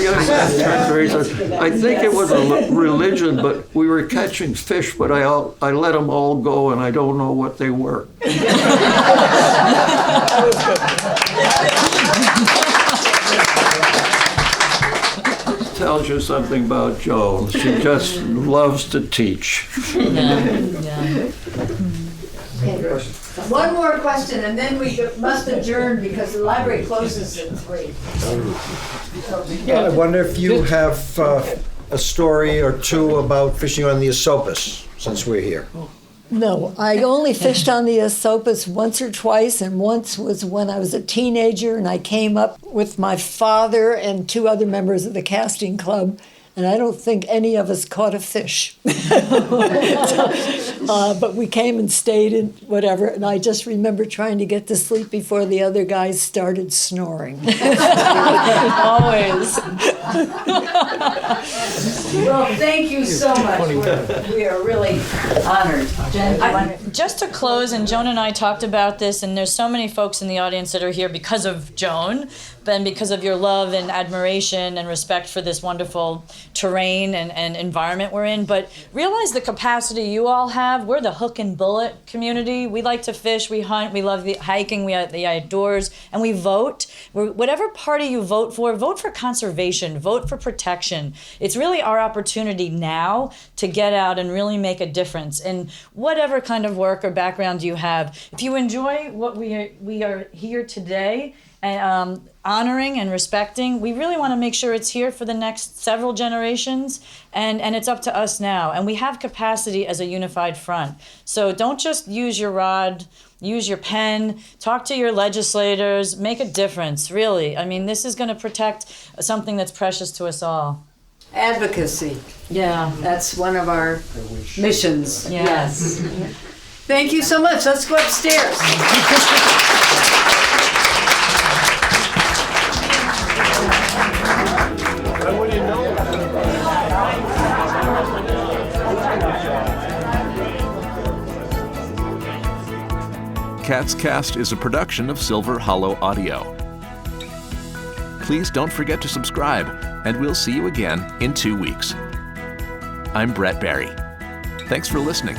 young man turned to her, he says, I think it was a religion, but we were catching fish, but I let them all go, and I don't know what they were. Tells you something about Joan. She just loves to teach. One more question, and then we must adjourn because the library closes at 3. Yeah, I wonder if you have a story or two about fishing on the Esopus, since we're here. No, I only fished on the Esopus once or twice, and once was when I was a teenager, and I came up with my father and 2 other members of the casting club, and I don't think any of us caught a fish. But we came and stayed and whatever, and I just remember trying to get to sleep before the other guys started snoring. Always. Well, thank you so much. We are really honored. Jen, Just to close, and Joan and I talked about this, and there's so many folks in the audience that are here because of Joan, and because of your love and admiration and respect for this wonderful terrain and environment we're in. But realize the capacity you all have. We're the hook and bullet community. We like to fish, we hunt, we love the hiking, we have the outdoors, and we vote. Whatever party you vote for conservation, vote for protection. It's really our opportunity now to get out and really make a difference in whatever kind of work or background you have. If you enjoy what we are here today, and honoring and respecting, we really want to make sure it's here for the next several generations, and it's up to us now. And we have capacity as a unified front. So don't just use your rod, use your pen, talk to your legislators, make a difference, really. I mean, this is going to protect something that's precious to us all. advocacy. Yeah. That's one of our missions. Yeah. Yes. Thank you so much. Let's go upstairs. Cat's Cast is a production of Silver Hollow Audio. Please don't forget to subscribe, and we'll see you again in 2 weeks. I'm Brett Barry. Thanks for listening.